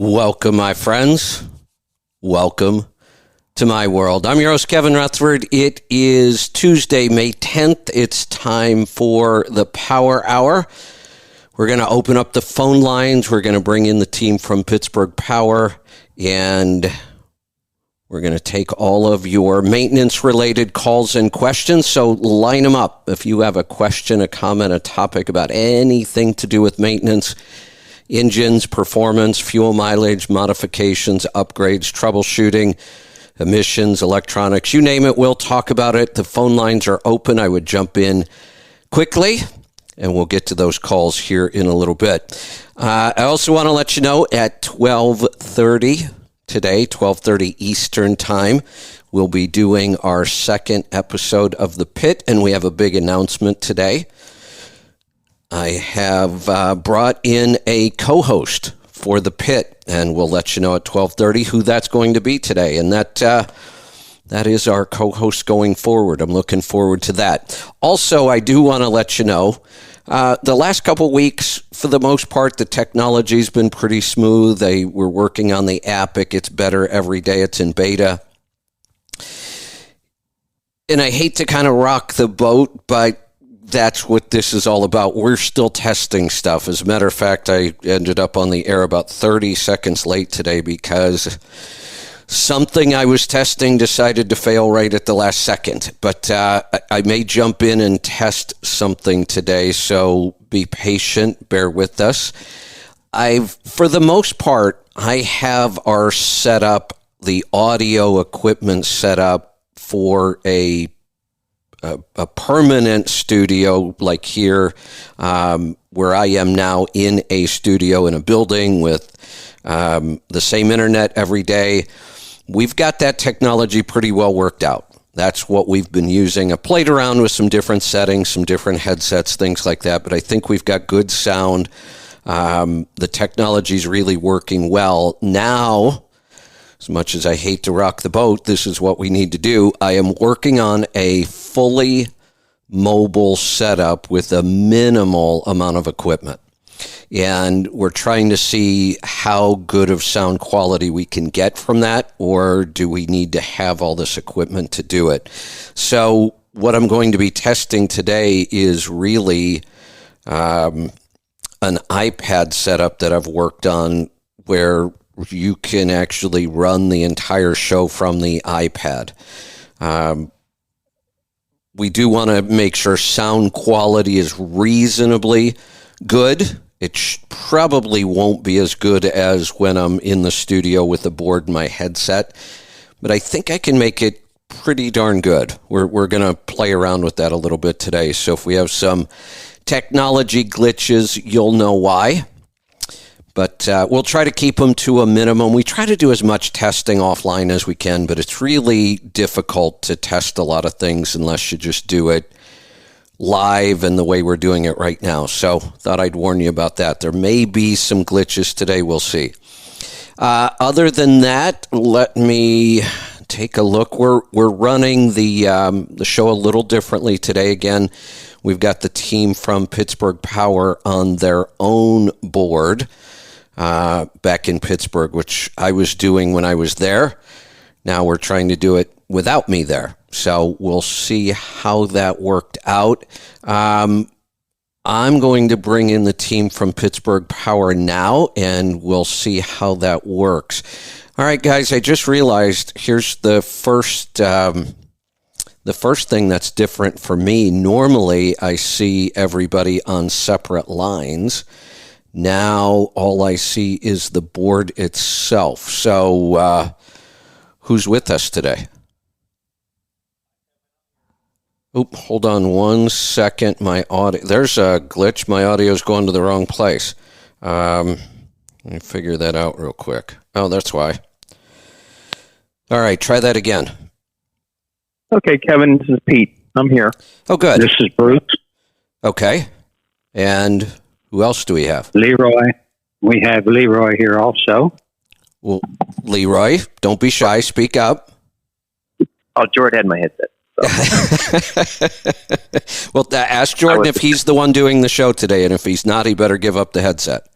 Welcome, my friends. Welcome to my world. I'm your host, Kevin Rutherford. It is Tuesday, May 10th. It's time for the Power Hour. We're going to open up the phone lines. We're going to bring in the team from Pittsburgh Power, and we're going to take all of your maintenance-related calls and questions. So line them up. If you have a question, a comment, a topic about anything to do with maintenance, engines, performance, fuel mileage, modifications, upgrades, troubleshooting, emissions, electronics, you name it, we'll talk about it. The phone lines are open. I would jump in quickly, and we'll get to those calls here in a little bit. I also want to let you know at 12:30 today, 12:30 Eastern Time, we'll be doing our second episode of The Pit, and we have a big announcement today. I have brought in a co-host for The Pit, and we'll let you know at 12:30 who that's going to be today. And that is our co-host going forward. I'm looking forward to that. Also, I do want to let you know, the last couple weeks, for the most part, the technology's been pretty smooth. We're working on the app. It gets better every day. It's in beta. And I hate to kind of rock the boat, but that's what this is all about. We're still testing stuff. As a matter of fact, I ended up on the air about 30 seconds late today because something I was testing decided to fail right at the last second. But I may jump in and test something today, so be patient, bear with us. For the most part, I have our setup, the audio equipment set up for a permanent studio like here, where I am now in a studio in a building with the same internet every day. We've got that technology pretty well worked out. That's what we've been using. I played around with some different settings, some different headsets, things like that, but I think we've got good sound. The technology's really working well. Now, as much as I hate to rock the boat, this is what we need to do. I am working on a fully mobile setup with a minimal amount of equipment. And we're trying to see how good of sound quality we can get from that, or do we need to have all this equipment to do it? So what I'm going to be testing today is really an iPad setup that I've worked on where you can actually run the entire show from the iPad. We do want to make sure sound quality is reasonably good. It probably won't be as good as when I'm in the studio with the board and my headset, but I think I can make it pretty darn good. We're going to play around with that a little bit today. So if we have some technology glitches, you'll know why. But we'll try to keep them to a minimum. We try to do as much testing offline as we can, but it's really difficult to test a lot of things unless you just do it live and the way we're doing it right now. So thought I'd warn you about that. There may be some glitches today. We'll see. Other than that, let me take a look. We're running the show a little differently today. Again, we've got the team from Pittsburgh Power on their own board back in Pittsburgh, which I was doing when I was there. Now we're trying to do it without me there. So we'll see how that worked out. I'm going to bring in the team from Pittsburgh Power now, and we'll see how that works. All right, guys, I just realized here's the first thing that's different for me. Normally, I see everybody on separate lines. Now, all I see is the board itself. So, who's with us today? Oop, hold on one second. My audio, there's a glitch. My audio's going to the wrong place. Let me figure that out real quick. Oh, that's why. All right, try that again. Okay, Kevin, this is Pete. I'm here. Oh, good. This is Bruce. Okay. And who else do we have? Leroy. We have Leroy here also. Well, Leroy, don't be shy. Speak up. Oh, Jordan had my headset. So. Well, ask Jordan if he's the one doing the show today, and if he's not, he better give up the headset.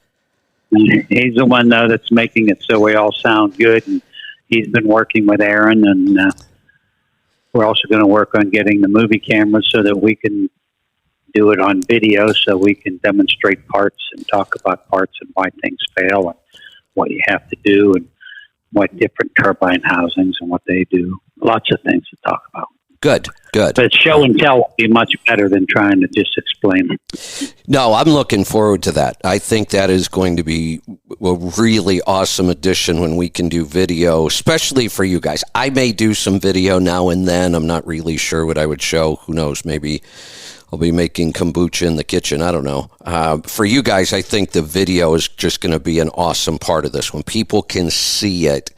He's the one, though, that's making it so we all sound good. And he's been working with Aaron, and we're also going to work on getting the movie cameras so that we can do it on video, so we can demonstrate parts and talk about parts and why things fail and what you have to do and what different turbine housings and what they do. Lots of things to talk about. Good. But show and tell will be much better than trying to just explain it. No, I'm looking forward to that. I think that is going to be a really awesome addition when we can do video, especially for you guys. I may do some video now and then. I'm not really sure what I would show. Who knows? Maybe I'll be making kombucha in the kitchen. I don't know. For you guys, I think the video is just going to be an awesome part of this. When people can see it,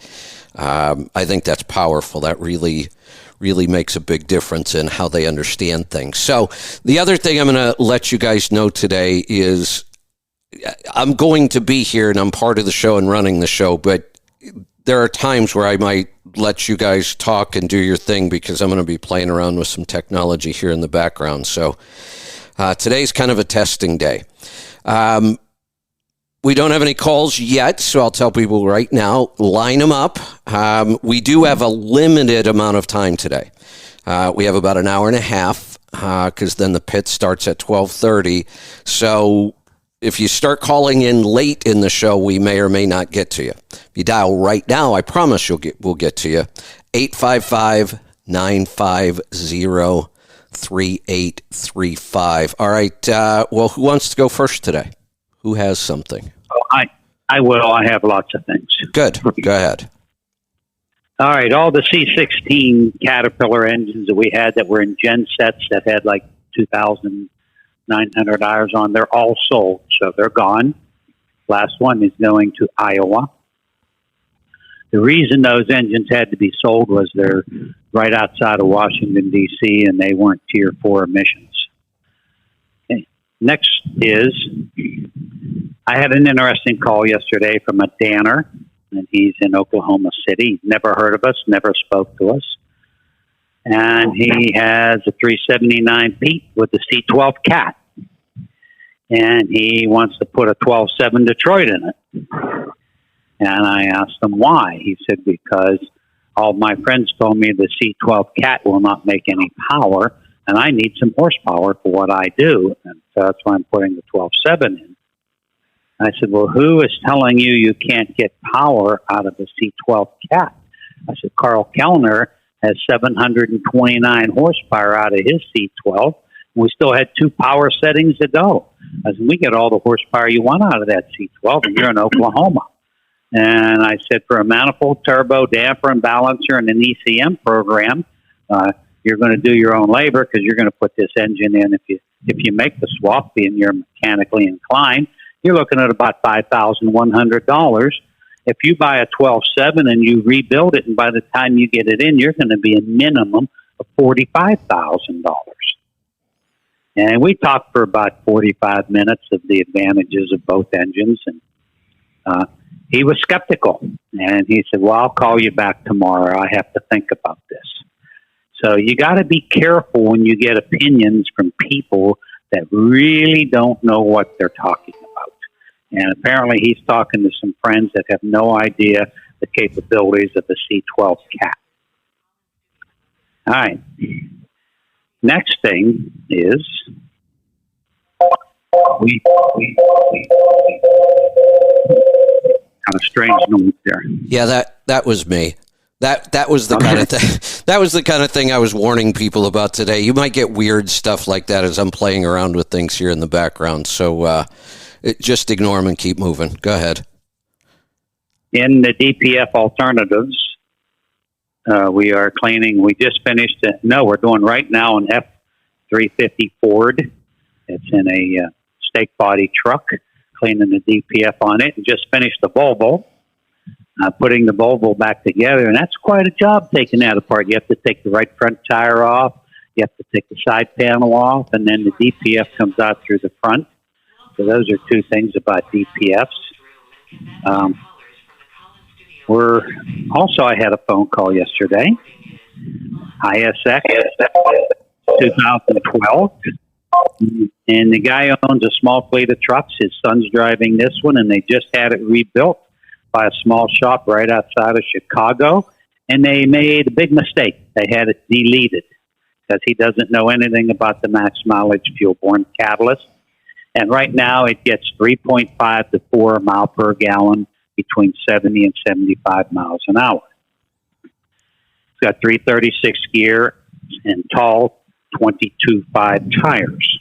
I think that's powerful. That really makes a big difference in how they understand things. So the other thing I'm going to let you guys know today is I'm going to be here and I'm part of the show and running the show, but there are times where I might let you guys talk and do your thing because I'm going to be playing around with some technology here in the background. So today's kind of a testing day. We don't have any calls yet, so I'll tell people right now, line them up. We do have a limited amount of time today. We have about an hour and a half because then the pit starts at 12:30. So if you start calling in late in the show, we may or may not get to you. If you dial right now, I promise we'll get to you. 855-950-3835. All right. Well, who wants to go first today? Who has something? I will. I have lots of things. Good. Go ahead. All right. All the C-16 Caterpillar engines that we had that were in gen sets that had like 2,900 hours on, they're all sold. So they're gone. Last one is going to Iowa. The reason those engines had to be sold was they're right outside of Washington, D.C., and they weren't Tier 4 emissions. Next is, I had an interesting call yesterday from a Danner, and he's in Oklahoma City. Never heard of us, never spoke to us. And he has a 379 Pete with the C12 Cat. And he wants to put a 12.7 Detroit in it. And I asked him why. He said, because all my friends told me the C12 Cat will not make any power, and I need some horsepower for what I do. And so that's why I'm putting the 12.7 in. I said, well, who is telling you can't get power out of the C12 Cat? I said, Carl Kellner has 729 horsepower out of his C12. We still had 2 power settings to go. I said, we get all the horsepower you want out of that C12, and you're in Oklahoma. And I said, for a manifold, turbo, damper, and balancer, and an ECM program, you're going to do your own labor because you're going to put this engine in. If you make the swap, being you're mechanically inclined, you're looking at about $5,100. If you buy a 12.7 and you rebuild it, and by the time you get it in, you're going to be a minimum of $45,000. And we talked for about 45 minutes of the advantages of both engines, and he was skeptical. And he said, well, I'll call you back tomorrow. I have to think about this. So you got to be careful when you get opinions from people that really don't know what they're talking about. And apparently he's talking to some friends that have no idea the capabilities of the C12 Cat. All right. Next thing is we kind of strange noise there. Yeah, that was me. That was the kind of thing. That was the kind of thing I was warning people about today. You might get weird stuff like that as I'm playing around with things here in the background. So just ignore them and keep moving. Go ahead. In the DPF alternatives, we are cleaning. We just finished it. No, we're doing right now an F-350 Ford. It's in a stake body truck, cleaning the DPF on it, and just finished the Volvo. Putting the Volvo back together, and that's quite a job taking that apart. You have to take the right front tire off, you have to take the side panel off, and then the DPF comes out through the front. So those are 2 things about DPFs. I had a phone call yesterday. ISX 2012. And the guy owns a small fleet of trucks. His son's driving this one, and they just had it rebuilt by a small shop right outside of Chicago. And they made a big mistake. They had it deleted because he doesn't know anything about the max mileage fuel-borne catalyst. And right now it gets 3.5 to 4 mile per gallon between 70 and 75 miles an hour. It's got 336 gear and tall 22.5 tires.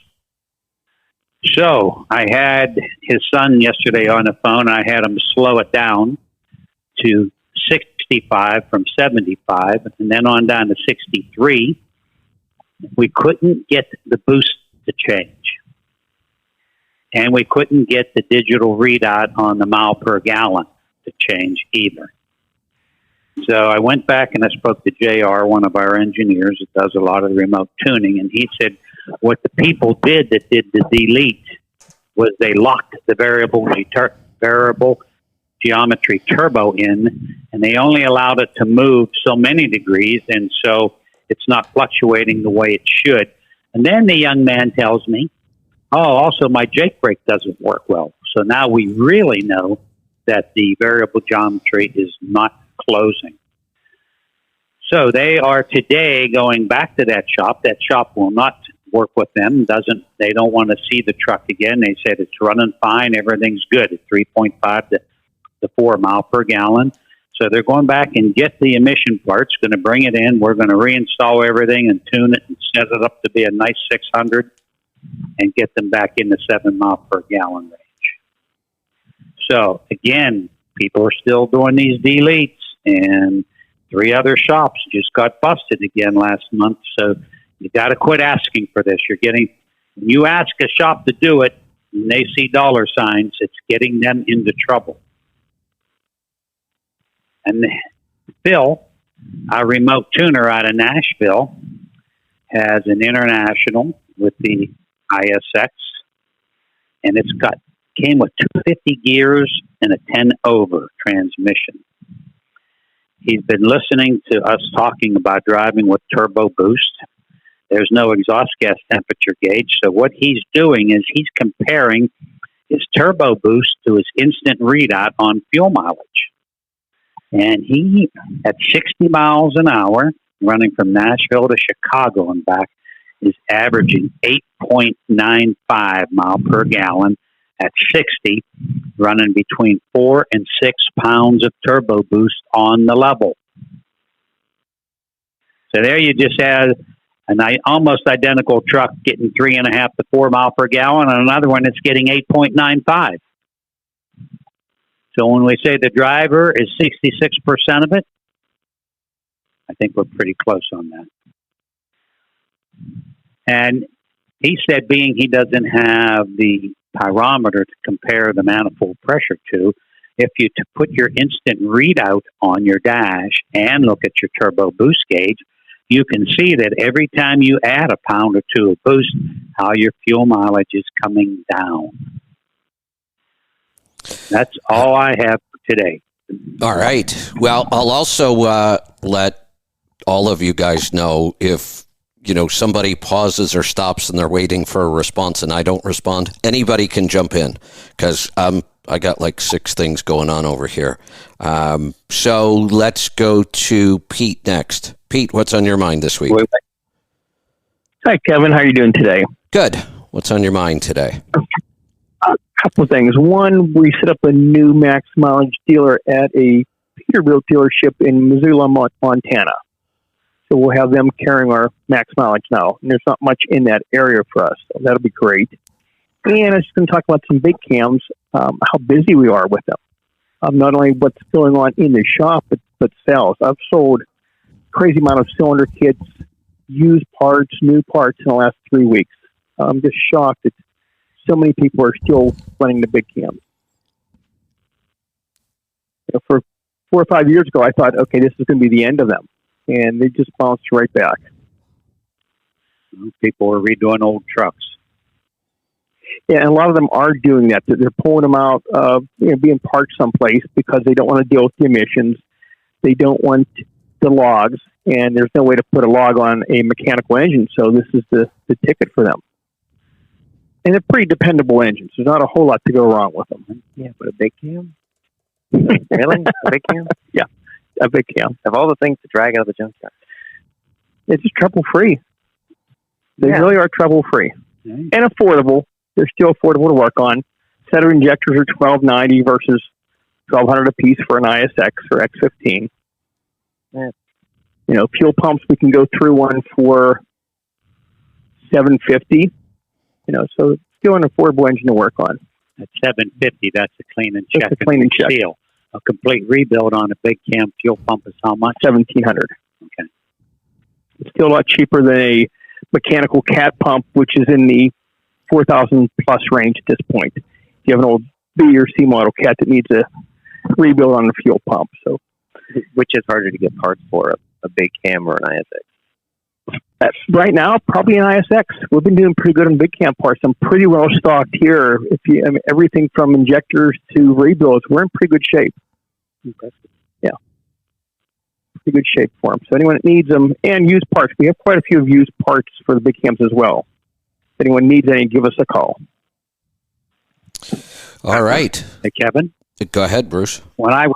So I had his son yesterday on the phone. I had him slow it down to 65 from 75 and then on down to 63. We couldn't get the boost to change. And we couldn't get the digital readout on the mile per gallon to change either. So I went back and I spoke to JR, one of our engineers that does a lot of the remote tuning, and he said what the people did that did the delete was they locked the variable geometry turbo in, and they only allowed it to move so many degrees, and so it's not fluctuating the way it should. And then the young man tells me, also my Jake brake doesn't work well. So now we really know that the variable geometry is not closing. So they are today going back to that shop. That shop will not work with them. They don't want to see the truck again. They said it's running fine. Everything's good at 3.5 to 4 mile per gallon. So they're going back and get the emission parts, going to bring it in. We're going to reinstall everything and tune it and set it up to be a nice 600 and get them back in the 7 mile per gallon range. So again, people are still doing these deletes, and 3 other shops just got busted again last month. So you got to quit asking for this. When you ask a shop to do it and they see dollar signs, it's getting them into trouble. And Phil, our remote tuner out of Nashville, has an International with the ISX, and came with 250 gears and a 10 over transmission. He's been listening to us talking about driving with turbo boost. There's no exhaust gas temperature gauge, so what he's doing is he's comparing his turbo boost to his instant readout on fuel mileage. And he, at 60 miles an hour, running from Nashville to Chicago and back, is averaging 8.95 mile per gallon at 60, running between 4 and 6 pounds of turbo boost on the level. So there you just had an almost identical truck getting 3.5 to 4 mile per gallon, and another one that's getting 8.95. So when we say the driver is 66% of it, I think we're pretty close on that. And he said, being he doesn't have the pyrometer to compare the manifold pressure to, if you to put your instant readout on your dash and look at your turbo boost gauge, you can see that every time you add a pound or two of boost, how your fuel mileage is coming down. That's all I have for today. All right. Well, I'll also let all of you guys know if somebody pauses or stops and they're waiting for a response and I don't respond, anybody can jump in because I got like 6 things going on over here. So let's go to Pete next. Pete, what's on your mind this week? Hi, Kevin. How are you doing today? Good. What's on your mind today? A couple of things. One, we set up a new max mileage dealer at a Peterbilt dealership in Missoula, Montana. So we'll have them carrying our max mileage now. And there's not much in that area for us, so that'll be great. And I was just going to talk about some big cams, how busy we are with them. Not only what's going on in the shop, but sales. I've sold a crazy amount of cylinder kits, used parts, new parts in the last 3 weeks. I'm just shocked that so many people are still running the big cams. For 4 or 5 years ago, I thought, okay, this is going to be the end of them. And they just bounced right back. People are redoing old trucks. Yeah, and a lot of them are doing that. They're pulling them out of being parked someplace because they don't want to deal with the emissions. They don't want the logs, and there's no way to put a log on a mechanical engine. So this is the ticket for them. And they're pretty dependable engines. There's not a whole lot to go wrong with them. Yeah, but a big cam? Really? A big cam? Yeah, a big cam. Of all the things to drag out of the junkyard. It's just trouble-free. They Yeah. really are trouble-free. Okay. And affordable. They're still affordable to work on. Set of injectors are $1,290 versus $1,200 a piece for an ISX or X15. Yeah. You know, fuel pumps, we can go through one for $750. You know, so it's still an affordable engine to work on. At $750, that's a clean and check. Just a clean and check. Seal. A complete rebuild on a big cam fuel pump is how much? $1,700. Okay. It's still a lot cheaper than a mechanical cat pump, which is in the 4,000 plus range at this point. If you have an old B or C model cat that needs a rebuild on the fuel pump. So Which is harder to get parts for, a big cam or an ISX? right now, probably an ISX. We've been doing pretty good on big cam parts. I'm pretty well stocked here. Everything from injectors to rebuilds, we're in pretty good shape. Impressive. Yeah. Pretty good shape for them. So anyone that needs them, and used parts, we have quite a few used parts for the big cams as well. If anyone needs any, give us a call. All right. Hey, Kevin, Go ahead, Bruce. when I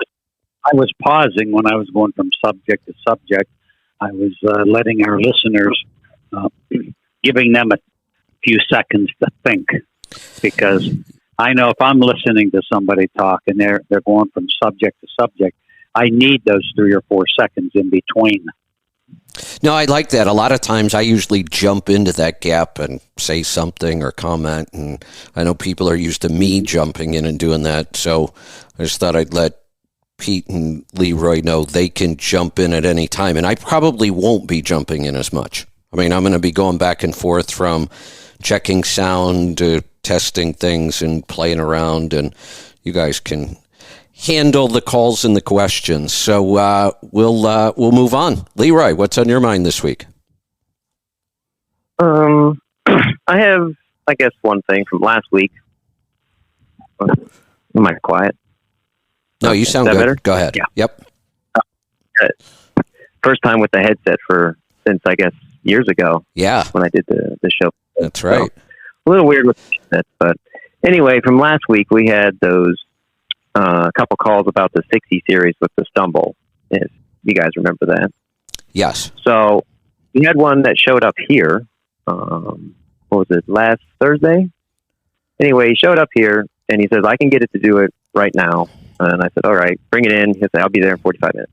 was pausing when I was going from subject to subject. I was letting our listeners, giving them a few seconds to think, because I know if I'm listening to somebody talk and they're going from subject to subject, I need those 3 or 4 seconds in between. No, I like that. A lot of times I usually jump into that gap and say something or comment, and I know people are used to me jumping in and doing that, so I just thought I'd let Pete and Leroy know they can jump in at any time, and I probably won't be jumping in as much. I mean, I'm going to be going back and forth from checking sound to testing things and playing around, and you guys can handle the calls and the questions. So we'll move on. Leroy, what's on your mind this week? I have, I guess, one thing from last week. Am I quiet? No, you sound Is that good. better? Go ahead. Yeah. Yep. First time with the headset since, I guess, years ago Yeah, when I did the show. that's right. A little weird with the headset, but anyway, from last week we had those couple calls about the 60 series with the Stumble, if you guys remember that. Yes. So we had one that showed up here. What was it, last Thursday? Anyway, he showed up here and he says, I can get it to do it right now. And I said, all right, bring it in. He said, I'll be there in 45 minutes.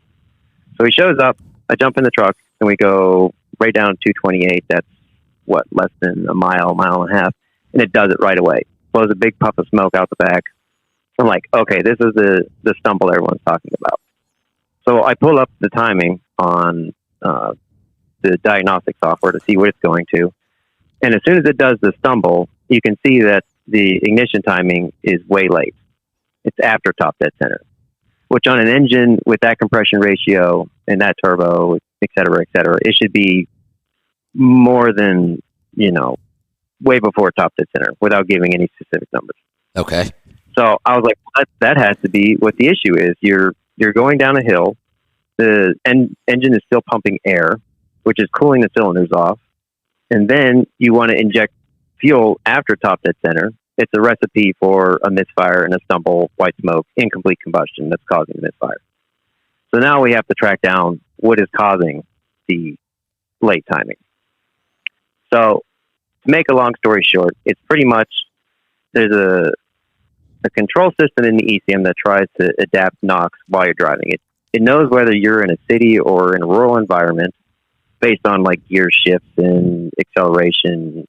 So he shows up. I jump in the truck and we go right down 228. That's less than a mile and a half. And it does it right away. Blows a big puff of smoke out the back. I'm like, okay, this is the Stumble everyone's talking about. So I pull up the timing on the diagnostic software to see what it's going to. And as soon as it does the Stumble, you can see that the ignition timing is way late. It's after top dead center, which on an engine with that compression ratio and that turbo, et cetera, it should be more than, way before top dead center without giving any specific numbers. Okay. So I was like, that has to be what the issue is. You're going down a hill. The engine is still pumping air, which is cooling the cylinders off. And then you want to inject fuel after top dead center. It's a recipe for a misfire and a Stumble, white smoke, incomplete combustion that's causing the misfire. So now we have to track down what is causing the late timing. So to make a long story short, it's pretty much there's a control system in the ECM that tries to adapt NOx while you're driving. It knows whether you're in a city or in a rural environment based on like gear shifts and acceleration,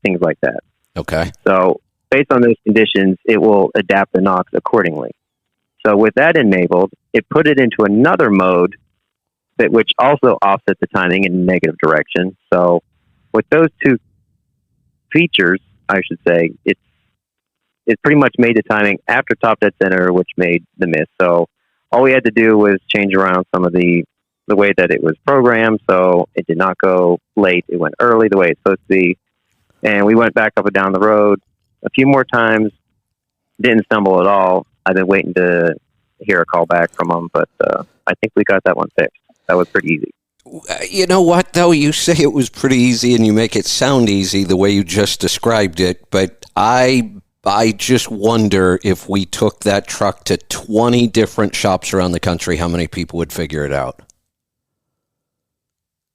things like that. Okay. So based on those conditions, it will adapt the NOx accordingly. So with that enabled, it put it into another mode which also offsets the timing in a negative direction. So with those two features, I should say, it's pretty much made the timing after top dead center, which made the miss. So all we had to do was change around some of the way that it was programmed. So it did not go late. It went early the way it's supposed to be. And we went back up and down the road a few more times. Didn't stumble at all. I've been waiting to hear a call back from them, but I think we got that one fixed. That was pretty easy. You know what, though? You say it was pretty easy and you make it sound easy the way you just described it, but I just wonder if we took that truck to 20 different shops around the country, how many people would figure it out?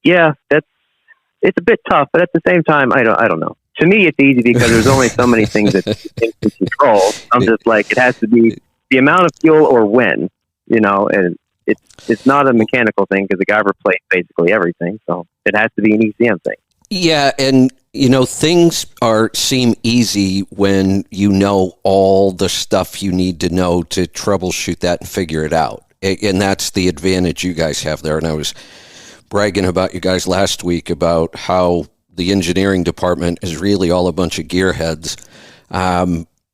Yeah, it's a bit tough, but at the same time, I don't know. To me, it's easy because there's only so many things that you can control. I'm just like, it has to be the amount of fuel or when, and it's not a mechanical thing because the guy replaced basically everything, so it has to be an ECM thing. Yeah, and things seem easy when you know all the stuff you need to know to troubleshoot that and figure it out. And that's the advantage you guys have there. And I was bragging about you guys last week about how the engineering department is really all a bunch of gearheads,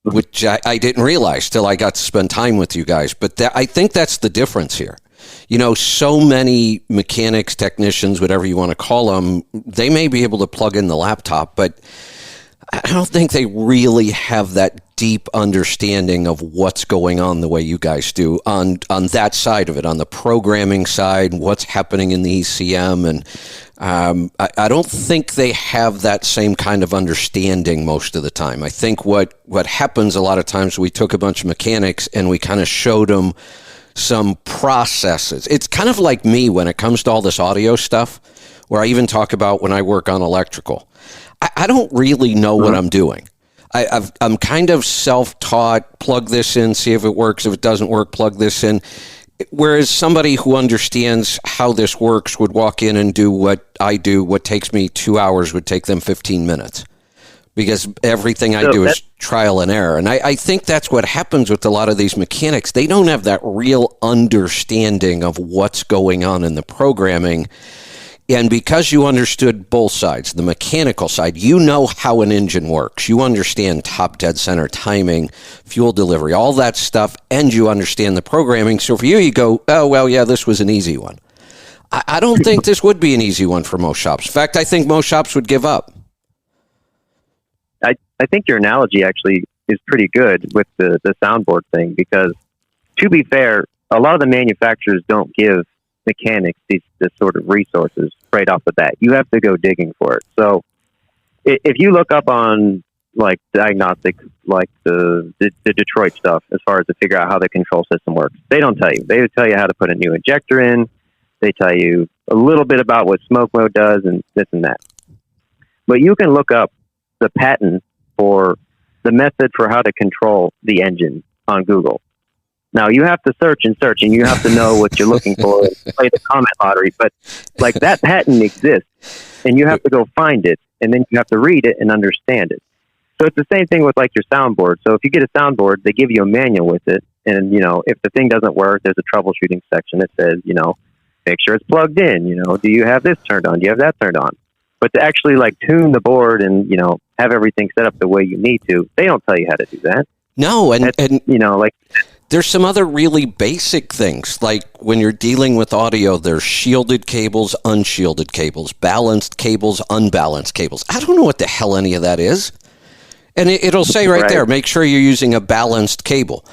which I didn't realize till I got to spend time with you guys. But I think that's the difference here. So many mechanics, technicians, whatever you want to call them, they may be able to plug in the laptop, but I don't think they really have that deep understanding of what's going on the way you guys do on that side of it, on the programming side, what's happening in the ECM. And I don't think they have that same kind of understanding most of the time. I think what happens a lot of times, we took a bunch of mechanics and we kind of showed them some processes. It's kind of like me when it comes to all this audio stuff, where I even talk about when I work on electrical. I don't really know what I'm doing. I'm kind of self-taught, plug this in, see if it works. If it doesn't work, plug this in. Whereas somebody who understands how this works would walk in and do what I do. What takes me 2 hours would take them 15 minutes. Because everything I do is trial and error. And I think that's what happens with a lot of these mechanics. They don't have that real understanding of what's going on in the programming. And because you understood both sides, the mechanical side, you know how an engine works. You understand top dead center timing, fuel delivery, all that stuff, and you understand the programming. So for you, you go, oh, well, yeah, this was an easy one. I don't think this would be an easy one for most shops. In fact, I think most shops would give up. I think your analogy actually is pretty good with the soundboard thing, because to be fair, a lot of the manufacturers don't give mechanics this sort of resources right off the bat. You have to go digging for it. So if you look up on like diagnostics, like the Detroit stuff, as far as to figure out how the control system works, they don't tell you. They would tell you how to put a new injector in. They tell you a little bit about what smoke mode does and this and that. But you can look up the patent for the method for how to control the engine on Google. Now you have to search and you have to know what you're looking for and play the comment lottery. But like that patent exists and you have to go find it, and then you have to read it and understand it. So it's the same thing with like your soundboard. So if you get a soundboard, they give you a manual with it. And, if the thing doesn't work, there's a troubleshooting section that says, make sure it's plugged in, do you have this turned on? Do you have that turned on? But to actually like tune the board and, have everything set up the way you need to, they don't tell you how to do that. No. And there's some other really basic things, like when you're dealing with audio, there's shielded cables, unshielded cables, balanced cables, unbalanced cables. I don't know what the hell any of that is. And it'll say right there, make sure you're using a balanced cable.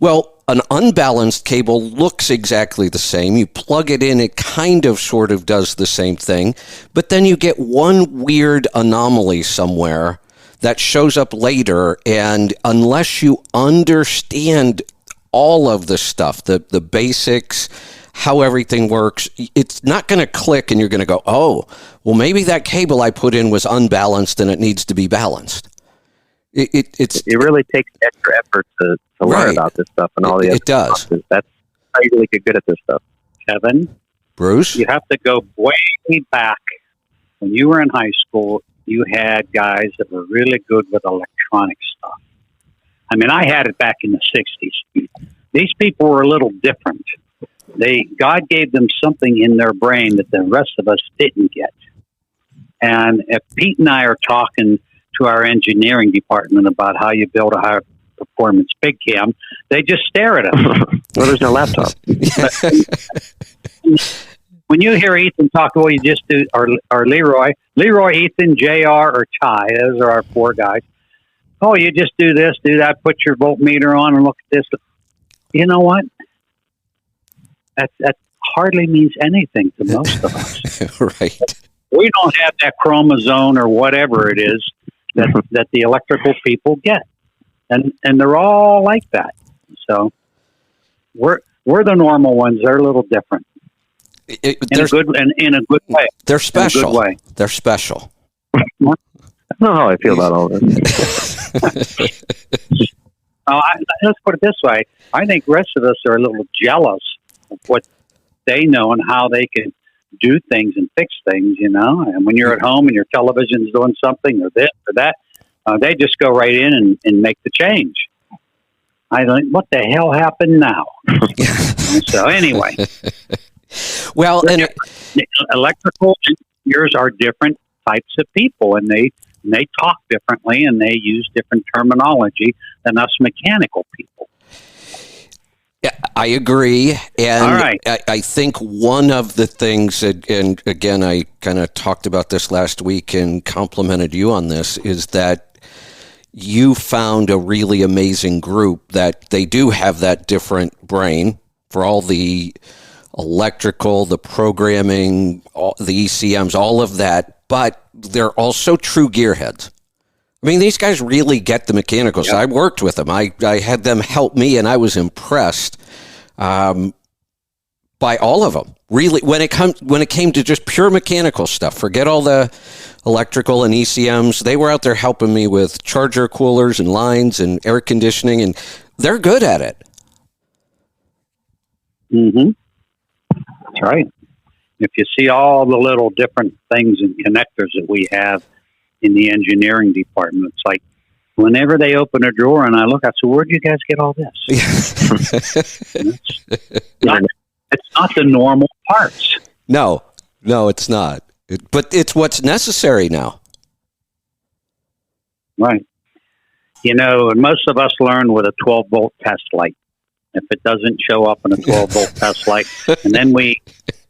Well, an unbalanced cable looks exactly the same. You plug it in, it kind of sort of does the same thing, but then you get one weird anomaly somewhere that shows up later, and unless you understand all of the stuff, the basics, how everything works, it's not going to click, and you're going to go, oh, well, maybe that cable I put in was unbalanced and it needs to be balanced. It really takes extra effort to learn about this stuff and all the other it does. Stuff. That's how you really get good at this stuff. Kevin, Bruce, you have to go way back. When you were in high school, you had guys that were really good with electronic stuff. I mean, I had it back in the 60s. These people were a little different. God gave them something in their brain that the rest of us didn't get. And if Pete and I are talking to our engineering department about how you build a high performance big cam, they just stare at us. Well, there's no laptop. When you hear Ethan talk, well, you just do, or Leroy, Ethan, JR, or Ty, those are our four guys. Oh, you just do this, do that, put your voltmeter on and look at this. You know what? That's hardly means anything to most of us. Right. We don't have that chromosome or whatever it is that the electrical people get, and they're all like that. So we're the normal ones. They're a little different in a good way. They're special. In a good way. They're special. I don't know how I feel about all this. Let's put it this way. I think the rest of us are a little jealous of what they know and how they can do things and fix things, And when you're at home and your television's doing something or this or that, they just go right in and make the change. I think, what the hell happened now? So anyway. Well, and electrical engineers are different types of people, and they talk differently and they use different terminology than us mechanical people. Yeah, I agree. And all right. I think one of the things, and again, I kind of talked about this last week and complimented you on this, is that you found a really amazing group that they do have that different brain for all the electrical, the programming, the ECMs, all of that, but they're also true gearheads. I mean, these guys really get the mechanical side. I worked with them. I had them help me, and I was impressed by all of them. Really, when it came to just pure mechanical stuff, forget all the electrical and ECMs. They were out there helping me with charger coolers and lines and air conditioning, and they're good at it. Mm-hmm. That's right. If you see all the little different things and connectors that we have in the engineering department, it's like whenever they open a drawer and I look, I say, where'd you guys get all this? It's not the normal parts. No, it's not. But it's what's necessary now. Right. And most of us learn with a 12-volt test light. If it doesn't show up in a 12-volt test light, and then we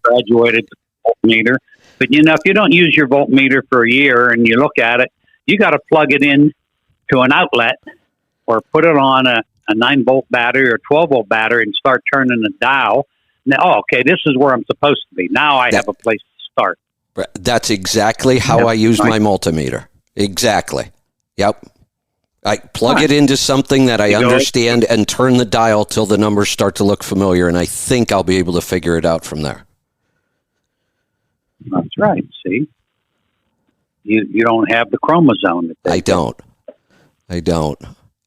graduated to voltmeter. But, if you don't use your voltmeter for a year and you look at it, you got to plug it in to an outlet or put it on a 9-volt battery or 12-volt battery and start turning the dial. Now, okay, this is where I'm supposed to be. Now I have a place to start. That's exactly how I use my multimeter. Exactly. Yep. I plug it into something that I understand and turn the dial till the numbers start to look familiar, and I think I'll be able to figure it out from there. That's right. See? You don't have the chromosome. I don't.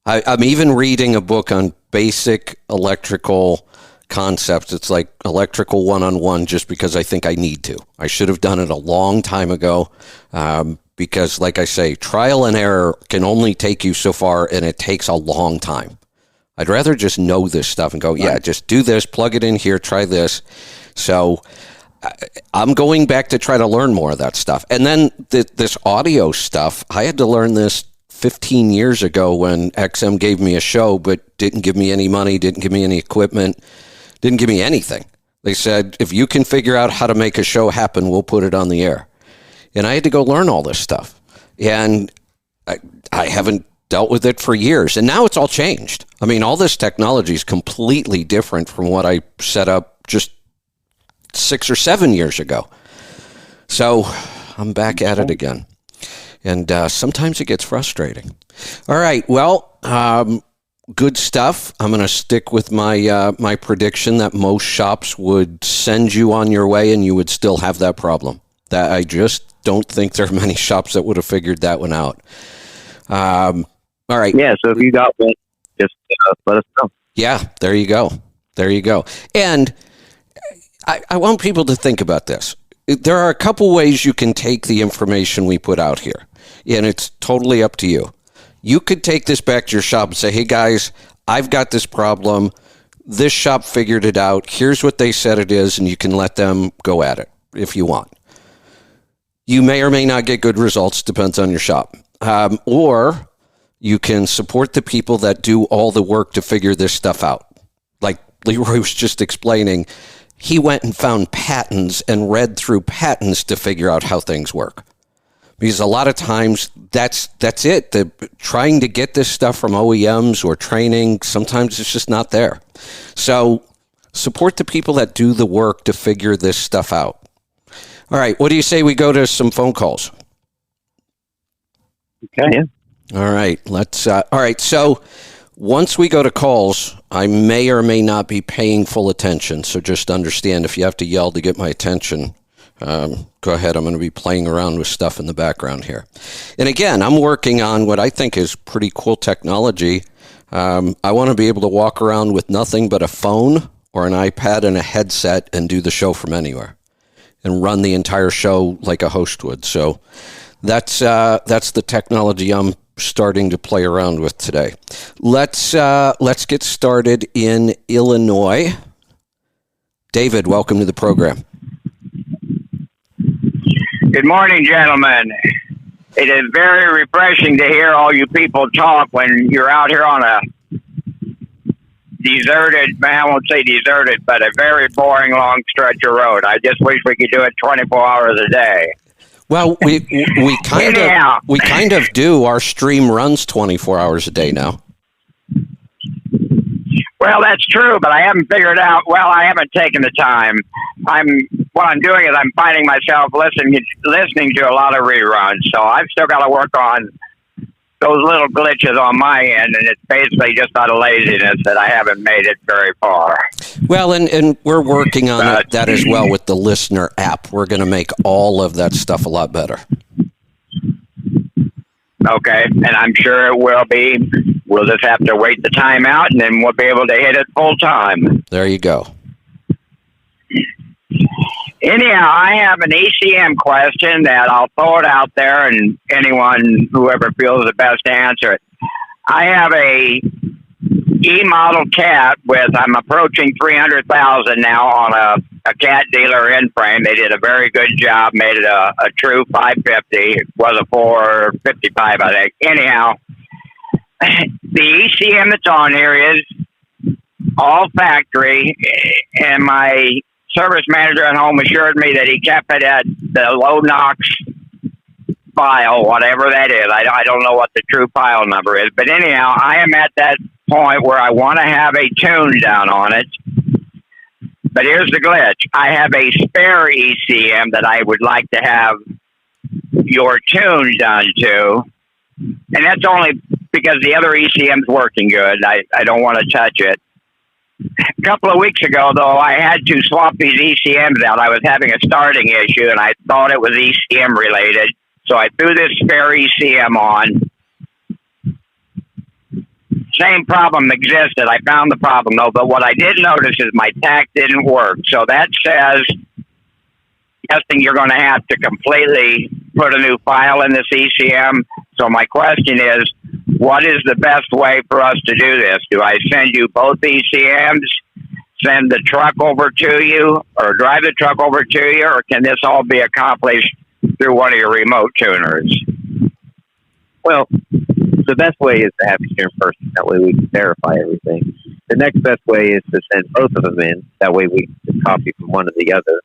I'm even reading a book on basic electrical concepts. It's like electrical one-on-one just because I think I need to. I should have done it a long time ago because, like I say, trial and error can only take you so far, and it takes a long time. I'd rather just know this stuff and go, just do this, plug it in here, try this. So I'm going back to try to learn more of that stuff. And then this audio stuff, I had to learn this 15 years ago when XM gave me a show but didn't give me any money, didn't give me any equipment, didn't give me anything. They said, if you can figure out how to make a show happen, we'll put it on the air. And I had to go learn all this stuff. And I haven't dealt with it for years. And now it's all changed. I mean, all this technology is completely different from what I set up just 6 or 7 years ago. So I'm back at it again. And sometimes it gets frustrating. All right. Well, good stuff. I'm going to stick with my prediction that most shops would send you on your way and you would still have that problem. That I just don't think there are many shops that would have figured that one out. All right. Yeah, so if you got one, just let us know. Yeah, there you go. And I want people to think about this. There are a couple ways you can take the information we put out here, and it's totally up to you. You could take this back to your shop and say, hey, guys, I've got this problem. This shop figured it out. Here's what they said it is, and you can let them go at it if you want. You may or may not get good results, depends on your shop. Or you can support the people that do all the work to figure this stuff out. Like Leroy was just explaining, he went and found patents and read through patents to figure out how things work. Because a lot of times that's it. Trying to get this stuff from OEMs or training, sometimes it's just not there. So Support the people that do the work to figure this stuff out. All right, what do you say we go to some phone calls? Okay. Yeah. All right, let's. All right, so once we go to calls, I may or may not be paying full attention. So just understand if you have to yell to get my attention, go ahead. I'm going to be playing around with stuff in the background here. And again, I'm working on what I think is pretty cool technology. I want to be able to walk around with nothing but a phone or an iPad and a headset and do the show from anywhere and run the entire show like a host would. So that's the technology I'm starting to play around with today. Let's get started in Illinois. David, welcome to the program. Good morning, gentlemen. It is very refreshing to hear all you people talk when you're out here on a deserted, I won't say deserted, but a very boring long stretch of road. I just wish we could do it 24 hours a day. Well, we kind of do. Our stream runs 24 hours a day now. Well, that's true, but I haven't figured out. Well, I haven't taken the time. What I'm doing is I'm finding myself listening to a lot of reruns. So I've still got to work on those little glitches on my end, and it's basically just out of laziness that I haven't made it very far. Well, and we're working on that as well with the listener app. We're going to make all of that stuff a lot better. Okay, and I'm sure it will be. We'll just have to wait the time out, and then we'll be able to hit it full time. There you go. Anyhow, I have an ECM question that I'll throw it out there, and whoever feels the best to answer it. I have a E-model cat I'm approaching 300,000 now on a cat dealer in frame. They did a very good job, made it a true 550. It was a 455, I think. Anyhow, the ECM that's on here is all factory, and my service manager at home assured me that he kept it at the low NOx file, whatever that is. I don't know what the true file number is, but anyhow, I am at that point where I want to have a tune down on it. But here's the glitch. I have a spare ECM that I would like to have your tune done to, and that's only because the other ECM's working good. I don't want to touch it. A couple of weeks ago, though, I had to swap these ECMs out. I was having a starting issue, and I thought it was ECM related. So I threw this spare ECM on. Same problem existed. I found the problem, though. But what I did notice is my TAC didn't work. So that says, guessing you're going to have to completely put a new file in this ECM. So my question is, what is the best way for us to do this? Do I send you both ECMs, send the truck over to you, or drive the truck over to you, or can this all be accomplished through one of your remote tuners? Well, the best way is to have you here in person. That way we can verify everything. The next best way is to send both of them in. That way we can copy from one to the other.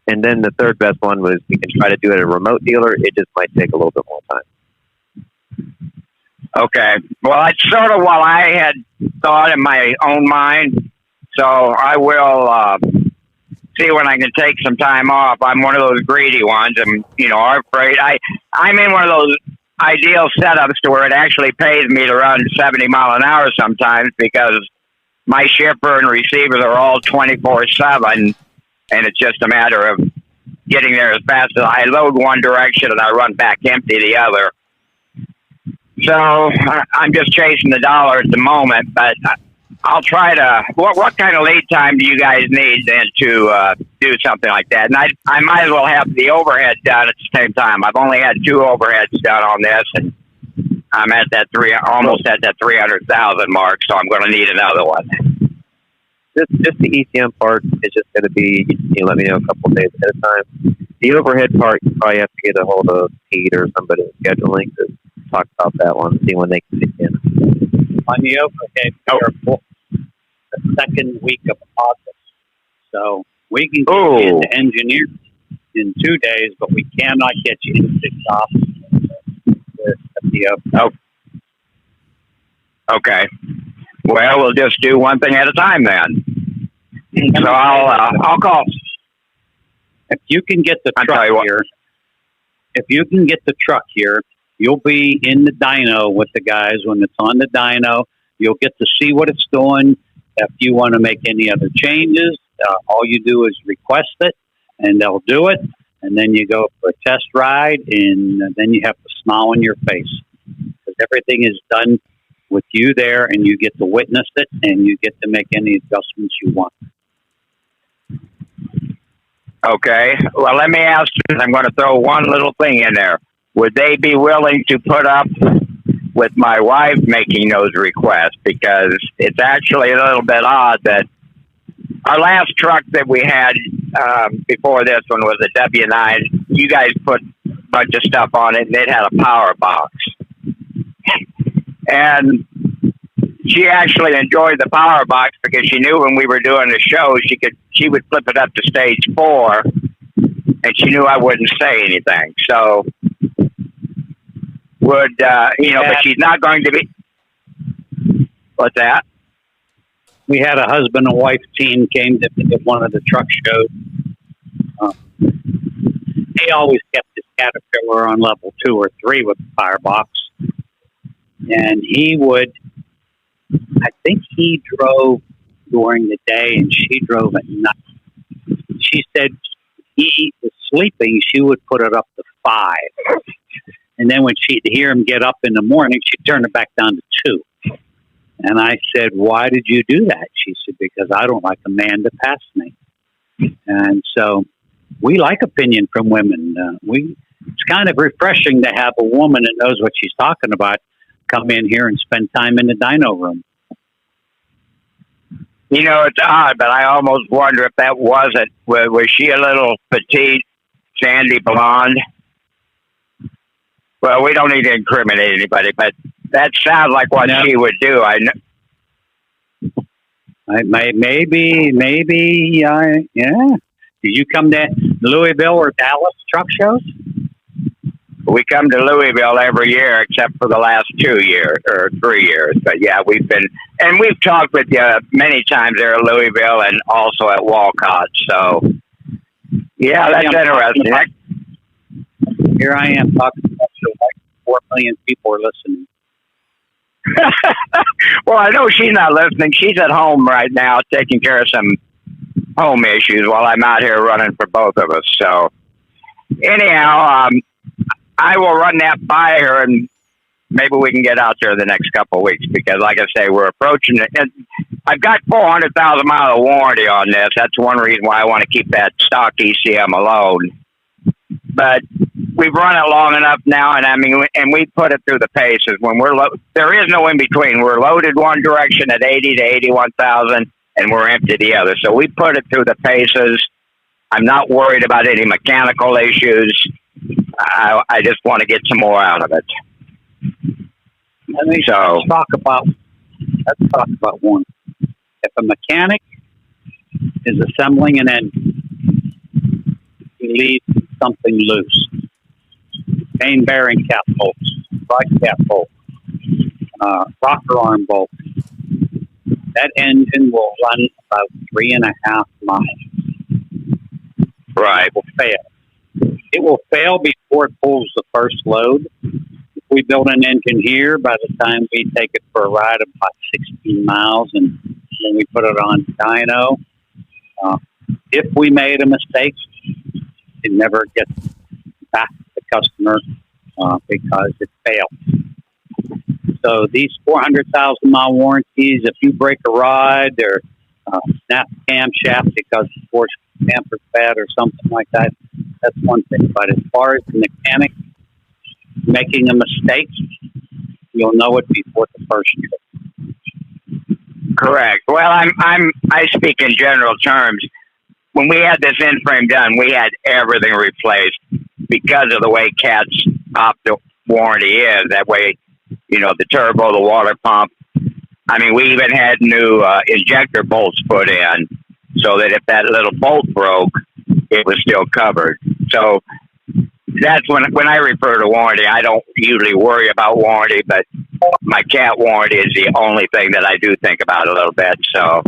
And then the third best one was we can try to do it at a remote dealer. It just might take a little bit more time. Okay. Well, that's sort of what I had thought in my own mind. So I will see when I can take some time off. I'm one of those greedy ones. I'm afraid. I'm in one of those ideal setups to where it actually pays me to run 70 mile an hour sometimes because my shipper and receivers are all 24/7, and it's just a matter of getting there as fast as I load one direction and I run back empty the other. So I'm just chasing the dollar at the moment, but I'll try to. What kind of lead time do you guys need then to do something like that? And I might as well have the overhead done at the same time. I've only had 2 overheads done on this, and I'm at that almost at that 300,000 mark. So I'm going to need another one. Just the ECM part is just going to be. Let me know a couple of days ahead of time. The overhead part, you probably have to get a hold of Pete or somebody in scheduling to talk about that one, see when they can get in. On the overhead, we're booked the second week of August. So we can get you into engineering in 2 days, but we cannot get you into the office. Okay. Well, we'll just do one thing at a time then. So I'll call. If you can get the I'll tell truck you what. here, if you can get the truck here, you'll be in the dyno with the guys. When it's on the dyno, you'll get to see what it's doing. If you want to make any other changes, all you do is request it, and they'll do it. And then you go for a test ride, and then you have to smile on your face because everything is done with you there, and you get to witness it, and you get to make any adjustments you want. Okay. Well, let me ask you. I'm going to throw one little thing in there. Would they be willing to put up with my wife making those requests? Because it's actually a little bit odd that our last truck that we had before this one was a W9. You guys put a bunch of stuff on it, and it had a power box. And she actually enjoyed the power box because she knew when we were doing the show, she would flip it up to stage 4, and she knew I wouldn't say anything. So would but she's not going to be. What's that? We had a husband and wife team came to one of the truck shows. He always kept his Caterpillar on level 2 or 3 with the firebox. And I think he drove during the day and she drove at night. She said he was sleeping, she would put it up to 5. And then when she'd hear him get up in the morning, she'd turn it back down to 2. And I said, why did you do that? She said, because I don't like a man to pass me. And so we like opinion from women. It's kind of refreshing to have a woman that knows what she's talking about come in here and spend time in the dyno room. You know, it's odd, but I almost wonder if that wasn't. Was she a little petite, sandy blonde? Well, we don't need to incriminate anybody, but that sounds like what she would do. I know. Maybe, yeah. Did you come to Louisville or Dallas truck shows? We come to Louisville every year, except for the last 2 years or 3 years. But yeah, we've talked with you many times there at Louisville and also at Walcott. So yeah, that's interesting. Here I am talking about you, like 4 million people are listening. Well, I know she's not listening. She's at home right now taking care of some home issues while I'm out here running for both of us. So anyhow, I will run that by her, and maybe we can get out there the next couple of weeks because, like I say, we're approaching it. And I've got 400,000 miles of warranty on this. That's one reason why I want to keep that stock ECM alone. But we've run it long enough now, and we put it through the paces. When there is no in between. We're loaded one direction at 80 to 81,000, and we're empty the other. So we put it through the paces. I'm not worried about any mechanical issues. I just want to get some more out of it. Let's talk about one. If a mechanic is assembling an engine, he leaves something loose. Main bearing cap bolts, rod cap bolts, rocker arm bolts. That engine will run about 3.5 miles. Right. It will fail. It will fail before it pulls the first load. If we build an engine here, by the time we take it for a ride of about 16 miles and then we put it on dyno, if we made a mistake, it never gets back to the customer because it failed. So these 400,000 mile warranties, if you break a rod or snap camshaft because the force damper's bad or something like that, that's one thing. But as far as the mechanic making a mistake, you'll know it before the first trip. Correct. Well, I speak in general terms. When we had this end frame done, we had everything replaced because of the way CAT's optic warranty is. That way, the turbo, the water pump. We even had new injector bolts put in so that if that little bolt broke, it was still covered. So that's when I refer to warranty, I don't usually worry about warranty, but my CAT warranty is the only thing that I do think about a little bit. So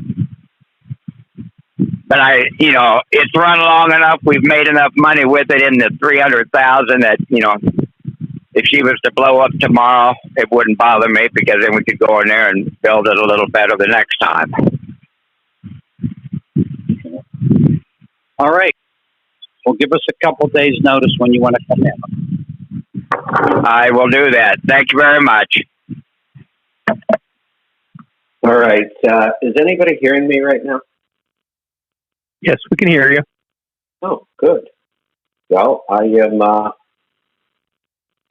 but it's run long enough. We've made enough money with it in the 300,000 that if she was to blow up tomorrow, it wouldn't bother me because then we could go in there and build it a little better the next time. All right. Well, give us a couple days' notice when you want to come in. I will do that. Thank you very much. All right. Is anybody hearing me right now? Yes, we can hear you. Oh, good. Well, I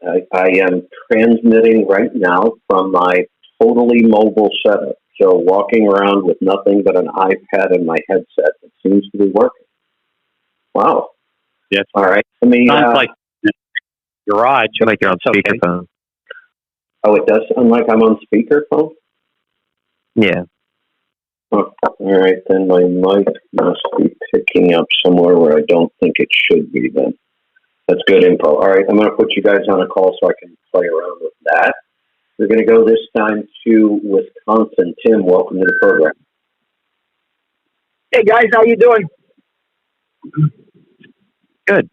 am transmitting right now from my totally mobile setup. So walking around with nothing but an iPad and my headset. It seems to be working. Wow. Yes. All right. Let me. Sounds like garage. Feel like you're on speakerphone. Oh, it does sound like I'm on speakerphone? Yeah. Oh, all right, then my mic must be picking up somewhere where I don't think it should be then. That's good info. All right, I'm going to put you guys on a call so I can play around with that. We're going to go this time to Wisconsin. Tim, welcome to the program. Hey, guys, how you doing? Good.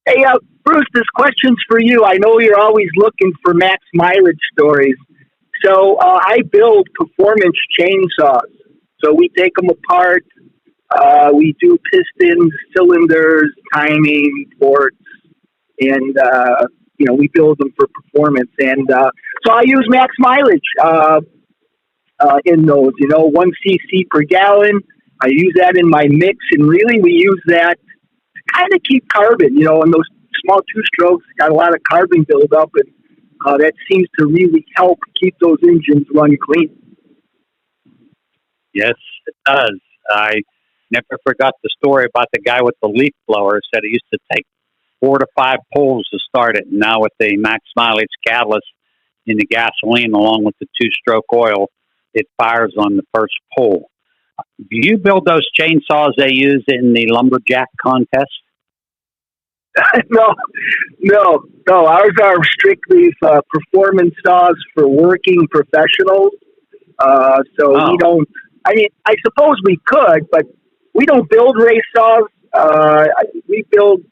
Hey, Bruce, this question's for you. I know you're always looking for max mileage stories. So I build performance chainsaws. So we take them apart. We do pistons, cylinders, timing, ports, and we build them for performance. And so I use max mileage in those. 1 cc per gallon. I use that in my mix, and really we use that to kind of keep carbon. And those small two-strokes got a lot of carbon buildup, and that seems to really help keep those engines run clean. Yes, it does. I never forgot the story about the guy with the leaf blower. Said it used to take 4 to 5 pulls to start it. And now with the max mileage catalyst in the gasoline along with the two-stroke oil, it fires on the first pull. Do you build those chainsaws they use in the lumberjack contest? No. Ours are strictly performance saws for working professionals. We don't. I suppose we could, but we don't build race saws. We build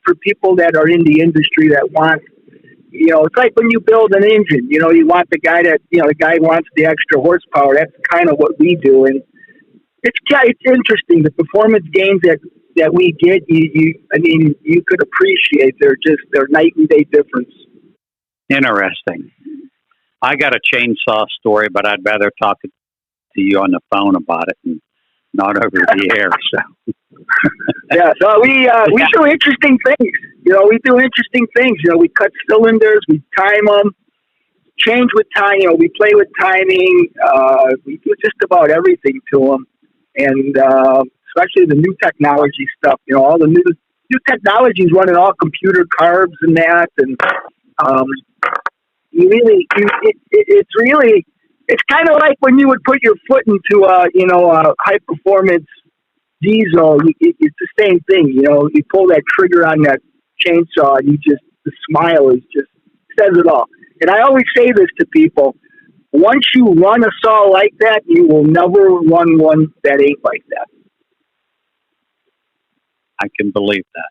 for people that are in the industry that want. It's like when you build an engine. You want the guy that the guy wants the extra horsepower. That's kind of what we do, and it's interesting. The performance gains that we get, you could appreciate. They're night and day difference. Interesting. I got a chainsaw story, but I'd rather talk to you on the phone about it and not over the air. So. Yeah, so we do interesting things. We do interesting things. We cut cylinders, we time them, change with time. We play with timing. We do just about everything to them, and especially the new technology stuff. All the new technologies running all computer carbs and that, and it's kind of like when you would put your foot into a high performance diesel. It's the same thing. You pull that trigger on that chainsaw, and the smile says it all. And I always say this to people: once you run a saw like that, you will never run one that ain't like that. I can believe that.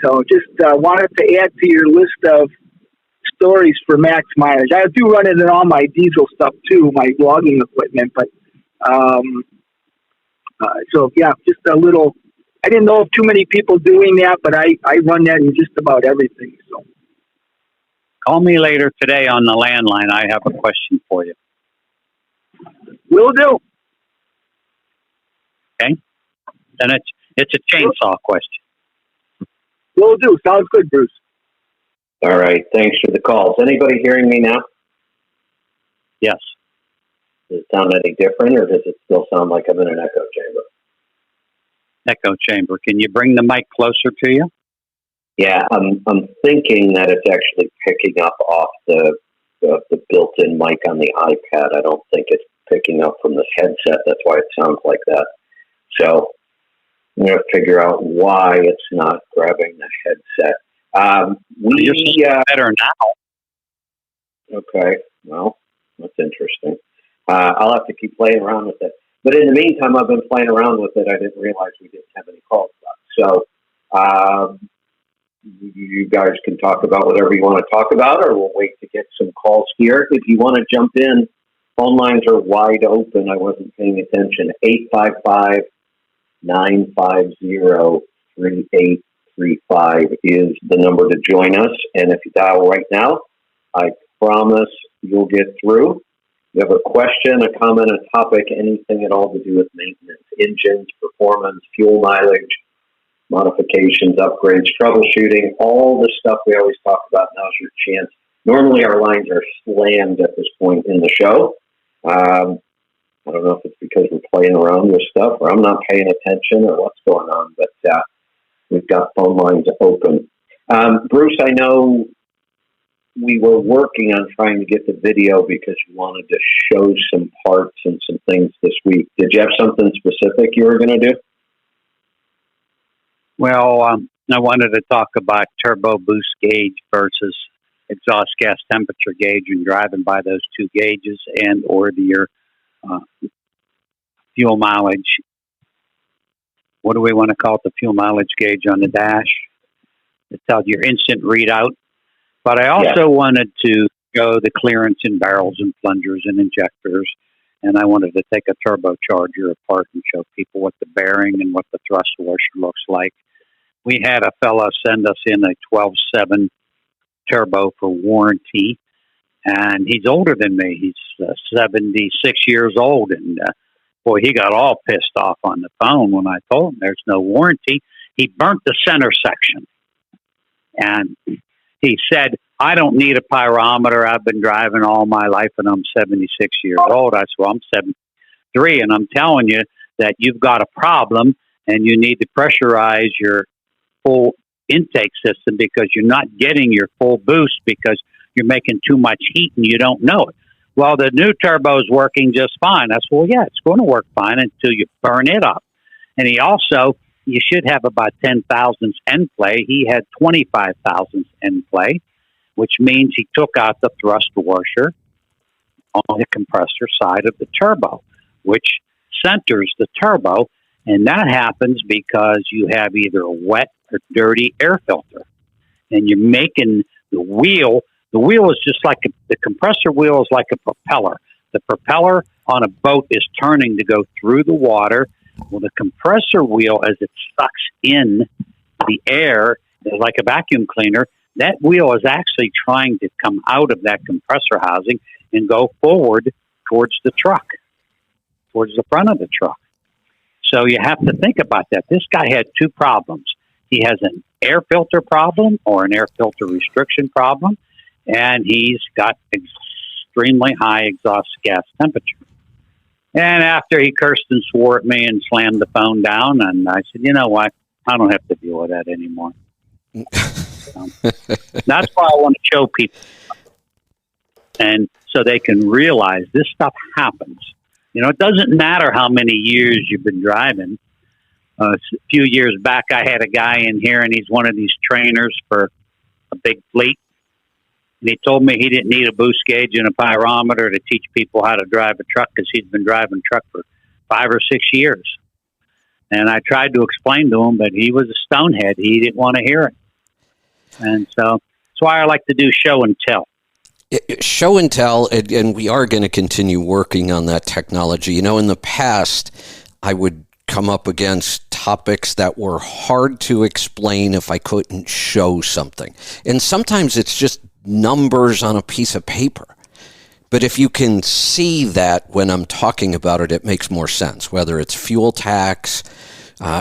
So just wanted to add to your list of stories for max mileage. I do run it in all my diesel stuff too, my logging equipment, but just a little. I didn't know of too many people doing that, but I run that in just about everything. So call me later today on the landline. I have a question for you. Will do. Okay. And it's a chainsaw question. Will do. Sounds good, Bruce. All right. Thanks for the calls. Anybody hearing me now? Yes. Does it sound any different, or does it still sound like I'm in an echo chamber? Echo chamber. Can you bring the mic closer to you? Yeah, I'm thinking that it's actually picking up off the built-in mic on the iPad. I don't think it's picking up from the headset. That's why it sounds like that. So I'm going to figure out why it's not grabbing the headset. You're better now. Okay, well, that's interesting. I'll have to keep playing around with it. But in the meantime, I've been playing around with it. I didn't realize we didn't have any calls left. So you guys can talk about whatever you want to talk about, or we'll wait to get some calls here. If you want to jump in, phone lines are wide open. I wasn't paying attention. 855-950-3835 is the number to join us. And if you dial right now, I promise you'll get through. You have a question, a comment, a topic, anything at all to do with maintenance, engines, performance, fuel mileage, modifications, upgrades, troubleshooting, all the stuff we always talk about. Now's your chance. Normally our lines are slammed at this point in the show. I don't know if it's because we're playing around with stuff or I'm not paying attention or what's going on, but we've got phone lines open. Bruce, I know we were working on trying to get the video because you wanted to show some parts and some things this week. Did you have something specific you were going to do? Well, I wanted to talk about turbo boost gauge versus exhaust gas temperature gauge and driving by those two gauges and or your fuel mileage. What do we want to call it? The fuel mileage gauge on the dash. It tells your instant readout. But I also wanted to show the clearance in barrels and plungers and injectors. And I wanted to take a turbocharger apart and show people what the bearing and what the thrust washer looks like. We had a fella send us in a 12.7 turbo for warranty. And he's older than me. He's 76 years old. And boy, he got all pissed off on the phone when I told him there's no warranty. He burnt the center section. And he said, I don't need a pyrometer. I've been driving all my life and I'm 76 years old. I said, well, I'm 73 and I'm telling you that you've got a problem and you need to pressurize your full intake system because you're not getting your full boost because you're making too much heat and you don't know it. Well, the new turbo is working just fine. I said, well, yeah, it's going to work fine until you burn it up. And he also, you should have about 10 thousandths end play. He had 25 thousandths end play, which means he took out the thrust washer on the compressor side of the turbo, which centers the turbo. And that happens because you have either a wet or dirty air filter. And you're making the wheel is just like the compressor wheel is like a propeller. The propeller on a boat is turning to go through the water. Well, the compressor wheel, as it sucks in the air, is like a vacuum cleaner. That wheel is actually trying to come out of that compressor housing and go forward towards the truck, towards the front of the truck. So you have to think about that. This guy had two problems. He has an air filter problem or an air filter restriction problem, and he's got extremely high exhaust gas temperature. And after he cursed and swore at me and slammed the phone down, and I said, you know what? I don't have to deal with that anymore. That's why I want to show people. And so they can realize this stuff happens. You know, it doesn't matter how many years you've been driving. A few years back, I had a guy in here, and he's one of these trainers for a big fleet. And he told me he didn't need a boost gauge and a pyrometer to teach people how to drive a truck because he's been driving a truck for 5 or 6 years. And I tried to explain to him, but he was a stonehead. He didn't want to hear it. And so that's why I like to do show and tell. Show and tell, and we are going to continue working on that technology. You know, in the past, I would come up against topics that were hard to explain if I couldn't show something. And sometimes it's just numbers on a piece of paper. But if you can see that when I'm talking about it, it makes more sense. Whether it's fuel tax,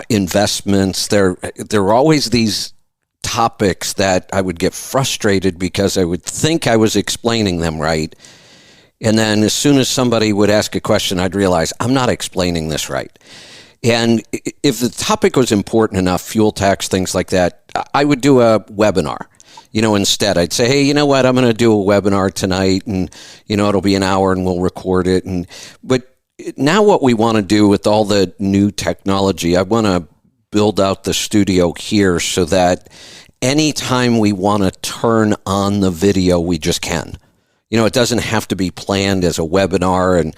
investments, there are always these topics that I would get frustrated because I would think I was explaining them right. And then as soon as somebody would ask a question, I'd realize I'm not explaining this right. And if the topic was important enough, fuel tax, things like that, I would do a webinar. You know, instead, I'd say, hey, you know what, I'm going to do a webinar tonight and, you know, it'll be an hour and we'll record it. But now what we want to do with all the new technology, I want to build out the studio here so that anytime we want to turn on the video, we just can. It doesn't have to be planned as a webinar and,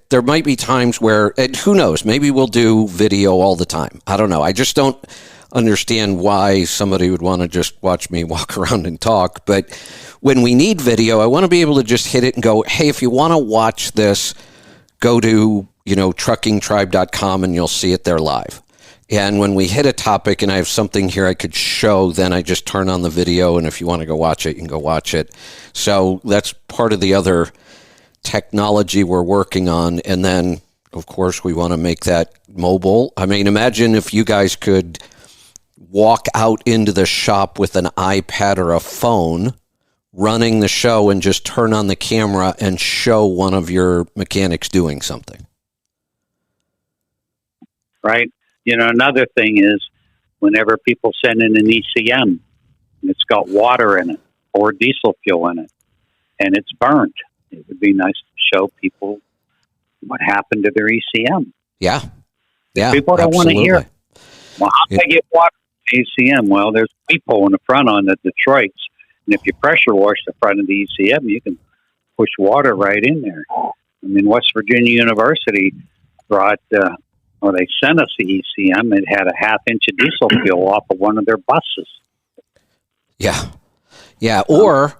there might be times where, and who knows, maybe we'll do video all the time. I don't know. I just don't understand why somebody would want to just watch me walk around and talk. But when we need video, I want to be able to just hit it and go, hey, if you want to watch this, go to, truckingtribe.com and you'll see it there live. And when we hit a topic and I have something here I could show, then I just turn on the video. And if you want to go watch it, you can go watch it. So that's part of the other technology we're working on. And then, of course, we want to make that mobile. I mean, imagine if you guys could walk out into the shop with an iPad or a phone running the show and just turn on the camera and show one of your mechanics doing something. Right. Another thing is whenever people send in an ECM and it's got water in it or diesel fuel in it and it's burnt, it would be nice to show people what happened to their ECM. Yeah. People don't want to hear. Well, how do I get water in the ECM? Well, there's a peephole in the front on the Detroits. And if you pressure wash the front of the ECM, you can push water right in there. West Virginia University brought... they sent us the ECM. It had a half-inch of diesel fuel off of one of their buses. Yeah. Or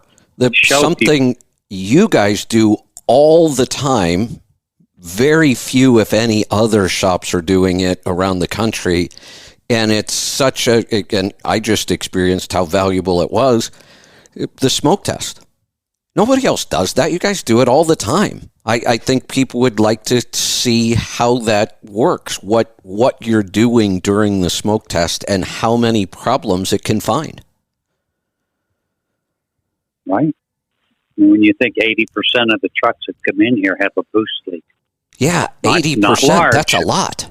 something you guys do all the time. Very few, if any, other shops are doing it around the country. And it's again, I just experienced how valuable it was. The smoke test. Nobody else does that. You guys do it all the time. I think people would like to see how that works, what you're doing during the smoke test and how many problems it can find. Right. When you think 80% of the trucks that come in here have a boost leak. Yeah, 80%. That's a lot.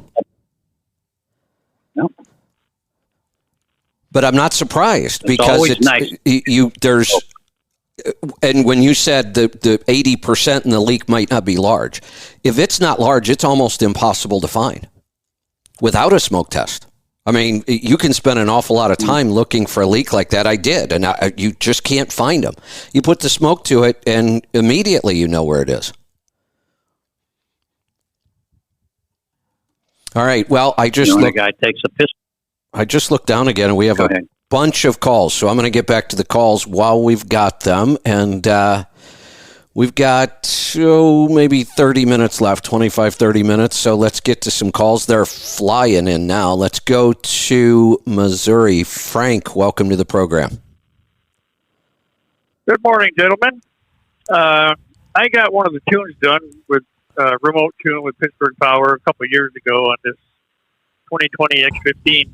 No. But I'm not surprised because it's nice. There's... And when you said the 80% and the leak might not be large, if it's not large, it's almost impossible to find without a smoke test. I mean, you can spend an awful lot of time looking for a leak like that. I did, and you just can't find them. You put the smoke to it, and immediately you know where it is. All right. Well, I just looked. The guy takes a pistol. I just looked down again, and we have a bunch of calls, so I'm going to get back to the calls while we've got them, and we've got maybe 30 minutes left, 25, 30 minutes, so let's get to some calls. They're flying in now. Let's go to Missouri. Frank, welcome to the program. Good morning, gentlemen. I got one of the tunes done with remote tune with Pittsburgh Power a couple of years ago on this 2020 X15.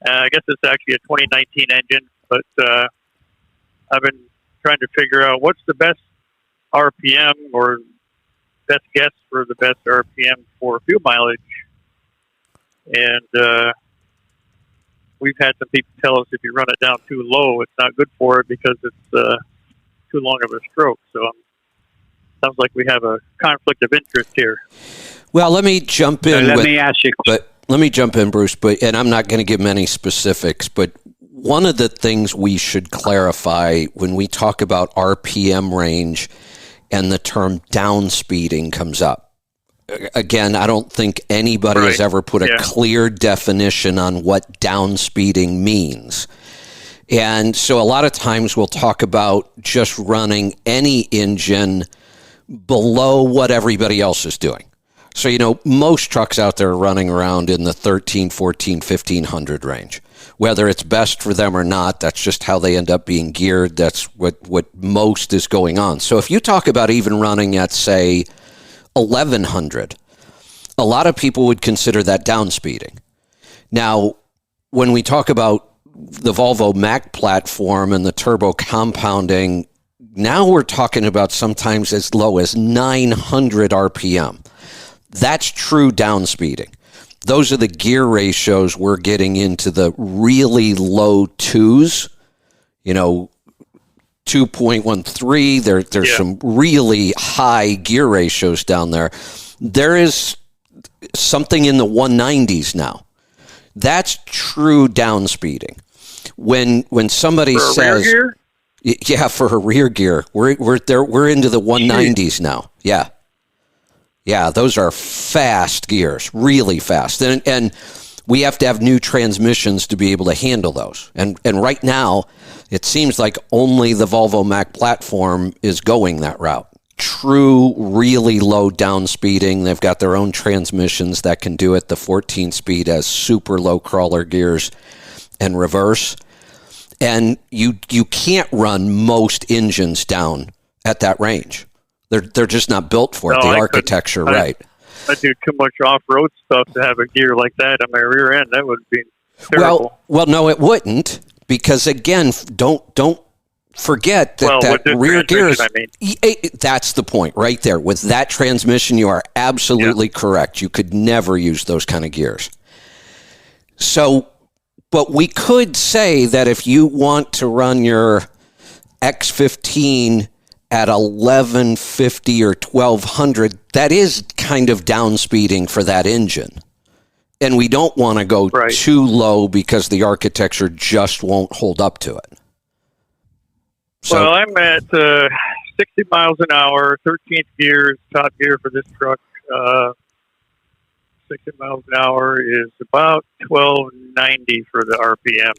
I guess it's actually a 2019 engine, but I've been trying to figure out what's the best RPM or best guess for the best RPM for fuel mileage. And we've had some people tell us if you run it down too low, it's not good for it because it's too long of a stroke. So sounds like we have a conflict of interest here. Well, let me jump in. Let me ask you a question. Let me jump in, Bruce, and I'm not going to give many specifics, but one of the things we should clarify when we talk about RPM range and the term downspeeding comes up. Again, I don't think anybody has ever put a clear definition on what downspeeding means. And so a lot of times we'll talk about just running any engine below what everybody else is doing. So, most trucks out there are running around in the 13, 14, 1500 range. Whether it's best for them or not, that's just how they end up being geared. That's what most is going on. So if you talk about even running at, say, 1100, a lot of people would consider that downspeeding. Now, when we talk about the Volvo Mac platform and the turbo compounding, now we're talking about sometimes as low as 900 RPM. That's true downspeeding. Those are the gear ratios we're getting into the really low twos, 2.13. There's some really high gear ratios down there. There is something in the 190s now. That's true downspeeding. When somebody says, Yeah, for a rear gear, we're there. We're into the 190s now. Yeah, those are fast gears, really fast, and we have to have new transmissions to be able to handle those. And right now, it seems like only the Volvo Mac platform is going that route. True, really low down speeding. They've got their own transmissions that can do it. The 14-speed has super low crawler gears and reverse. And you can't run most engines down at that range. They're just not built for it. The architecture, right? I do too much off-road stuff to have a gear like that on my rear end. That would be terrible. Well, no, it wouldn't, because again, don't forget that rear gears. That's the point right there. With that transmission, you are absolutely correct. You could never use those kind of gears. So. But we could say that if you want to run your X15 at 1150 or 1200, that is kind of down speeding for that engine. And we don't want to go too low because the architecture just won't hold up to it. So, well, I'm at 60 miles an hour, 13th gear, top gear for this truck. 60 miles an hour is about 1290 for the RPM.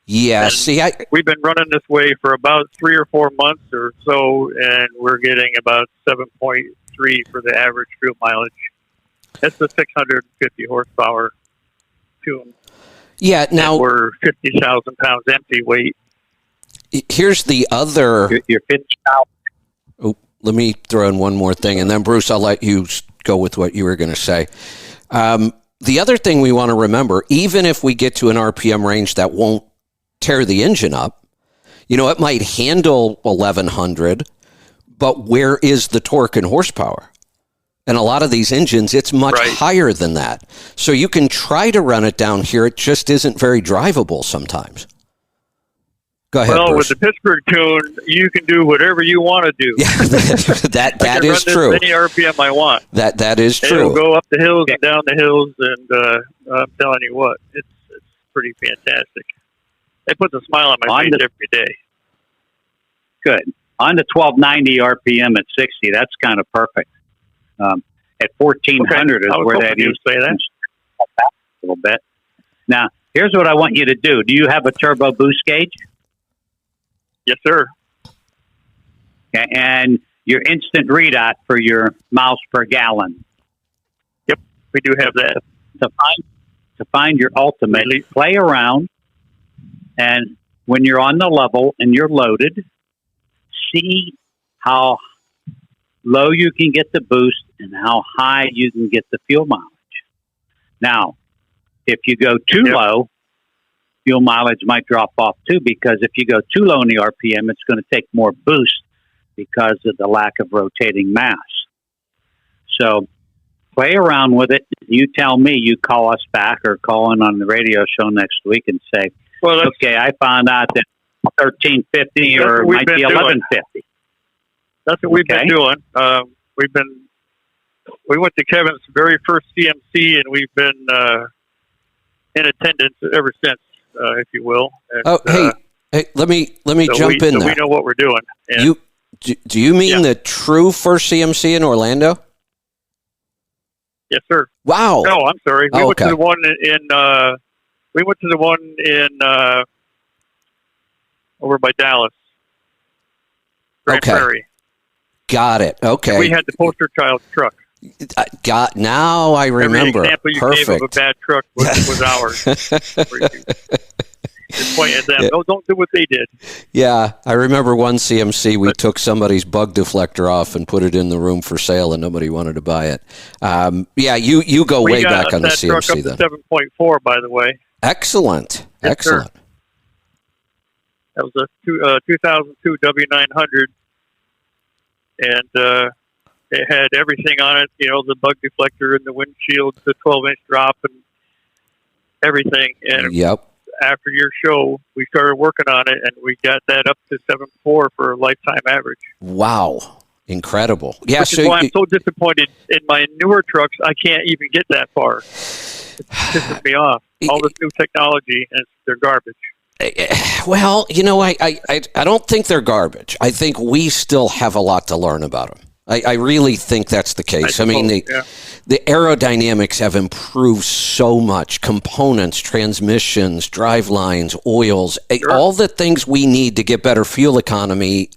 Yeah, and we've been running this way for about 3 or 4 months or so, and we're getting about 7.3 for the average fuel mileage. That's the 650 horsepower tune. Yeah, now and we're 50,000 pounds empty weight. Here's the other. You're 50,000. Oh, let me throw in one more thing, and then Bruce, I'll let you go with what you were going to say. The other thing we want to remember, even if we get to an RPM range that won't tear the engine up, it might handle 1100, but where is the torque and horsepower? And a lot of these engines, it's much higher than that. So you can try to run it down here. It just isn't very drivable sometimes. Go ahead, well, Bruce. with the Pittsburgh tune, you can do whatever you want to do. Yeah, that is true. Any RPM I want. That is true. It'll go up the hills and down the hills, and I'm telling you what, it's pretty fantastic. It puts a smile on my face every day. Good. On the 1290 RPM at 60, that's kind of perfect. At 1400 is where that is. Say that a little bit. Now, here's what I want you to do. Do you have a turbo boost gauge? Yes, sir. Okay, and your instant readout for your miles per gallon. Yep, we do have that. To find your ultimate, play around, and when you're on the level and you're loaded, see how low you can get the boost and how high you can get the fuel mileage. Now, if you go too low, fuel mileage might drop off too, because if you go too low in the RPM, it's going to take more boost because of the lack of rotating mass. So play around with it. You tell me, you call us back or call in on the radio show next week and say, okay, I found out that 1350 or might be 1150. That's what we've been doing. We went to Kevin's very first CMC, and we've been in attendance ever since, if you will. And, hey, let me jump in there. We know what we're doing. And do you mean the true first CMC in Orlando? Yes, sir. Wow. No, I'm sorry. We went to the one in. We went to the one in over by Dallas. Grand Prairie. Got it. Okay. And we had the poster child truck. Now I remember. Every example you Perfect. gave of a bad truck was ours. Just point at them. No, don't do what they did. Yeah, I remember one CMC. We took somebody's bug deflector off and put it in the room for sale, and nobody wanted to buy it. You go way back on the CMC then. 7.4, by the way. Excellent. Yes, Excellent. Sir. That was a 2002 W900, and it had everything on it. The bug deflector and the windshield, the 12-inch drop, and everything. And after your show, we started working on it, and we got that up to 7.4 for a lifetime average. Wow. Incredible. Yeah, Which is why I'm so disappointed in my newer trucks. I can't even get that far. It pisses me off. All this new technology, and they're garbage. Well, I don't think they're garbage. I think we still have a lot to learn about them. I really think that's the case. I mean, the aerodynamics have improved so much. Components, transmissions, drive lines, oils, all the things we need to get better fuel economy.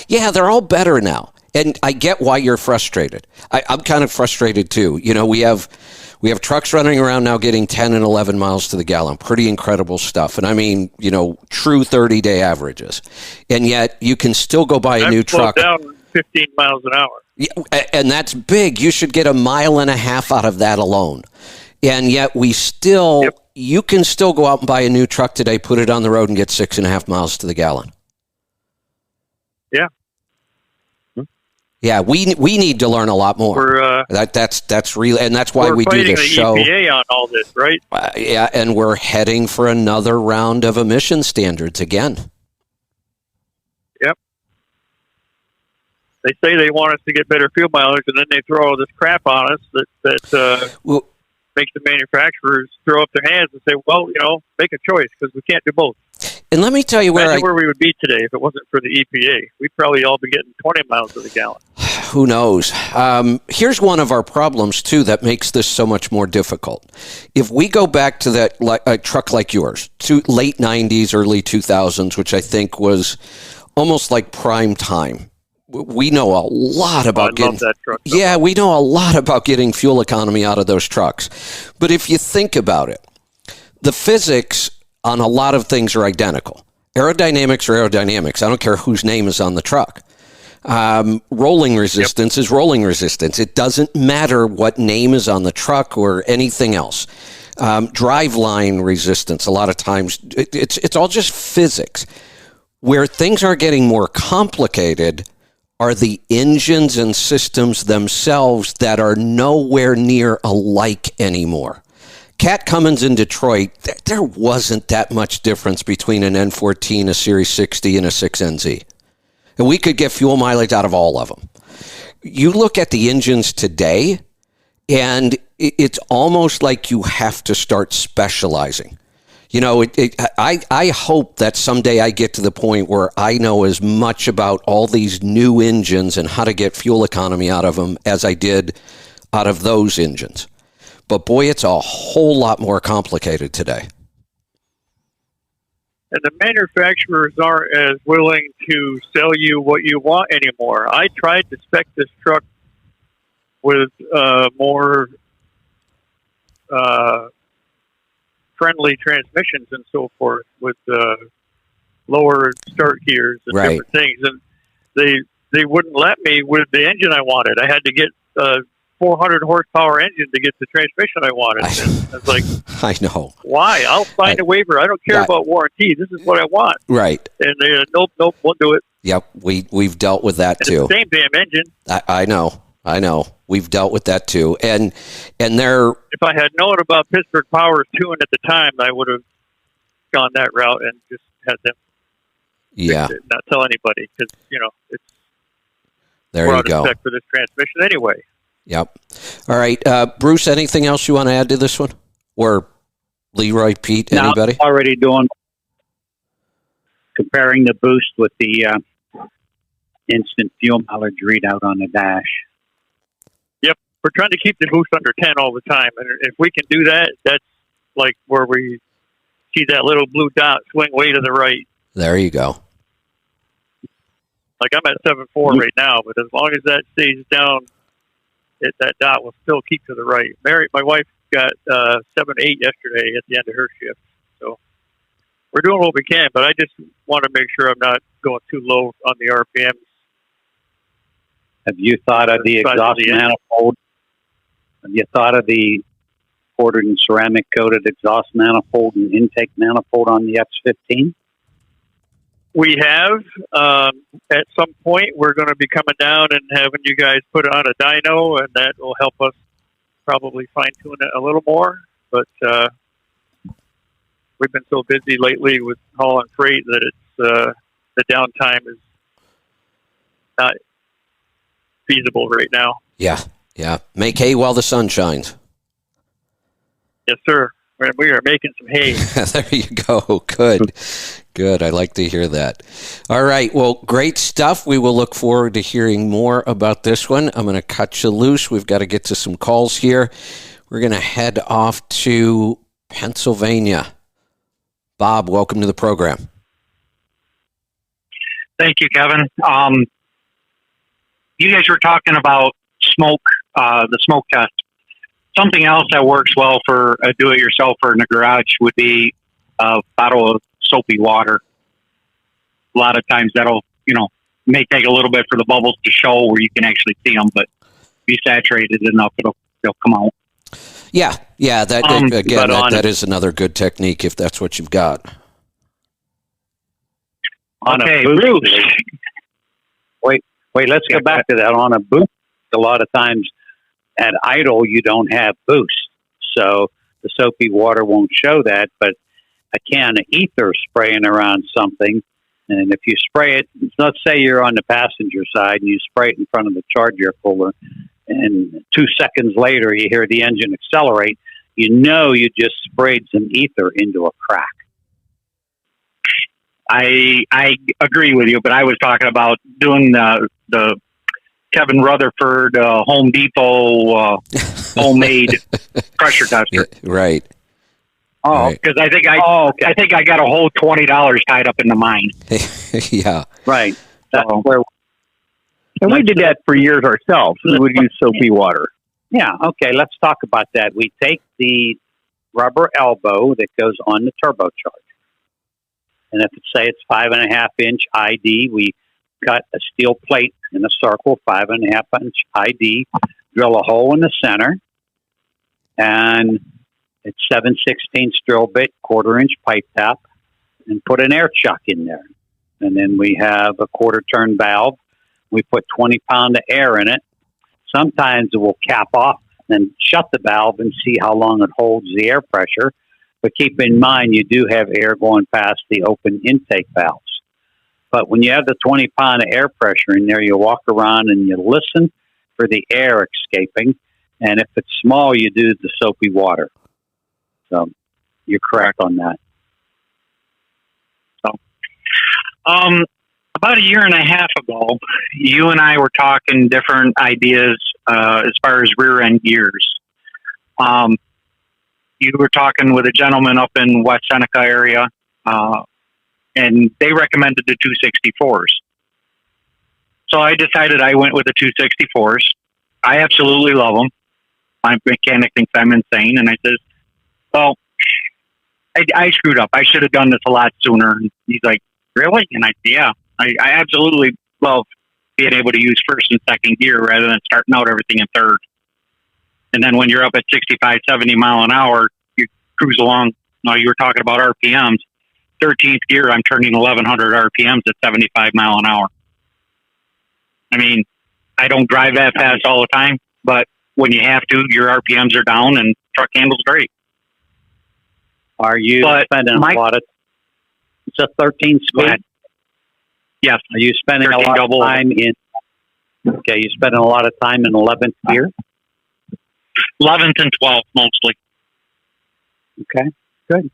Yeah, they're all better now. And I get why you're frustrated. I'm kind of frustrated too. We have trucks running around now getting 10 and 11 miles to the gallon. Pretty incredible stuff. And I mean, true 30-day averages. And yet you can still go buy a new truck. Down 15 miles an hour. Yeah, and that's big. You should get 1.5 miles out of that alone. And yet you can still go out and buy a new truck today, put it on the road and get 6.5 miles to the gallon. Yeah. Yeah, we need to learn a lot more. That's real, and that's why we do this show. We're fighting the EPA on all this, right? Yeah, and we're heading for another round of emission standards again. Yep. They say they want us to get better fuel mileage, and then they throw all this crap on us that makes the manufacturers throw up their hands and say, "Well, make a choice because we can't do both." And let me tell you where we would be today if it wasn't for the EPA. We'd probably all be getting 20 miles to the gallon. Who knows? Here's one of our problems, too, that makes this so much more difficult. If we go back to that truck like yours, to late 90s, early 2000s, which I think was almost like prime time, we know a lot about love that truck. Yeah, we know a lot about getting fuel economy out of those trucks. But if you think about it, the physics on a lot of things are identical. Aerodynamics are aerodynamics. I don't care whose name is on the truck. Rolling resistance is rolling resistance. It doesn't matter what name is on the truck or anything else. Driveline resistance, a lot of times, it's all just physics. Where things are getting more complicated are the engines and systems themselves that are nowhere near alike anymore. Cat Cummins in Detroit, there wasn't that much difference between an N14, a Series 60, and a 6NZ. And we could get fuel mileage out of all of them. You look at the engines today, and it's almost like you have to start specializing. I hope that someday I get to the point where I know as much about all these new engines and how to get fuel economy out of them as I did out of those engines. But boy, it's a whole lot more complicated today. And the manufacturers aren't as willing to sell you what you want anymore. I tried to spec this truck with more friendly transmissions and so forth, with lower start gears and different things. And they wouldn't let me with the engine I wanted. I had to get 400 horsepower engine to get the transmission I wanted. And I was like, I know. Why? I'll sign a waiver. I don't care about warranty. This is what I want. Right. And they nope, won't do it. Yep, we've dealt with that too. It's the same damn engine. I know. We've dealt with that too. And they're... If I had known about Pittsburgh Power's tune at the time, I would have gone that route and just had them fix it, not tell anybody, because it's there you go for this transmission anyway. Yep. All right, Bruce. Anything else you want to add to this one, or Leroy, Pete, anybody? Already doing comparing the boost with the instant fuel mileage readout on the dash. Yep, we're trying to keep the boost under 10 all the time, and if we can do that, that's like where we see that little blue dot swing way to the right. There you go. Like I'm at 7.4 right now, but as long as that stays down, that dot will still keep to the right. My wife got 7.8 yesterday at the end of her shift, so we're doing what we can. But I just want to make sure I'm not going too low on the RPMs. Have you thought of the exhaust manifold? Have you thought of the quartered and ceramic coated exhaust manifold and intake manifold on the X15? We have. At some point, we're going to be coming down and having you guys put it on a dyno, and that will help us probably fine-tune it a little more. But we've been so busy lately with hauling freight that it's the downtime is not feasible right now. Yeah. Make hay while the sun shines. Yes, sir. We are making some hay. There you go. Good. Good. I like to hear that. All right. Well, great stuff. We will look forward to hearing more about this one. I'm going to cut you loose. We've got to get to some calls here. We're going to head off to Pennsylvania. Bob, welcome to the program. Thank you, Kevin. You guys were talking about smoke, the smoke test. Something else that works well for a do-it-yourselfer in the garage would be a bottle of soapy water. A lot of times that'll, may take a little bit for the bubbles to show where you can actually see them, but be saturated enough, they'll come out. Yeah. That is another good technique if that's what you've got. Okay, Bruce. Wait, let's go back to that. On a boost, a lot of times at idle, you don't have boost. So the soapy water won't show that, but a can of ether spraying around something, and if you spray it, let's say you're on the passenger side and you spray it in front of the charge air cooler, and 2 seconds later you hear the engine accelerate, you just sprayed some ether into a crack. I agree with you, but I was talking about doing the Kevin Rutherford Home Depot homemade pressure tester. Right. Oh, because I think I got a whole $20 tied up into mine. Yeah. Right. And we did that for years ourselves. We would use soapy water. Yeah. Okay. Let's talk about that. We take the rubber elbow that goes on the turbocharger. And if it's 5.5-inch ID, we cut a steel plate in a circle, 5.5-inch ID, drill a hole in the center, and it's 7/16 drill bit, 1/4-inch pipe tap, and put an air chuck in there. And then we have a 1/4-turn valve. We put 20 pounds of air in it. Sometimes it will cap off and shut the valve and see how long it holds the air pressure. But keep in mind, you do have air going past the open intake valves. But when you have the 20 pound of air pressure in there, you walk around and you listen for the air escaping. And if it's small, you do the soapy water. So you're correct on that. So, about a year and a half ago, you and I were talking different ideas as far as rear end gears. You were talking with a gentleman up in West Seneca area, and they recommended the 264s. So I decided I went with the 264s. I absolutely love them. My mechanic thinks I'm insane, and I says, well, I screwed up. I should have done this a lot sooner. And he's like, really? And I said, yeah. I absolutely love being able to use first and second gear rather than starting out everything in third. And then when you're up at 65, 70 mile an hour, you cruise along. Now you were talking about RPMs. 13th gear, I'm turning 1,100 RPMs at 75 mile an hour. I mean, I don't drive that fast all the time, but when you have to, your RPMs are down and truck handles great. Are you spending a lot of... It's a 13 speed? Yes. Are you spending a lot of time in... Okay, you spending a lot of time in 11th gear? 11th and 12th mostly. Okay, good.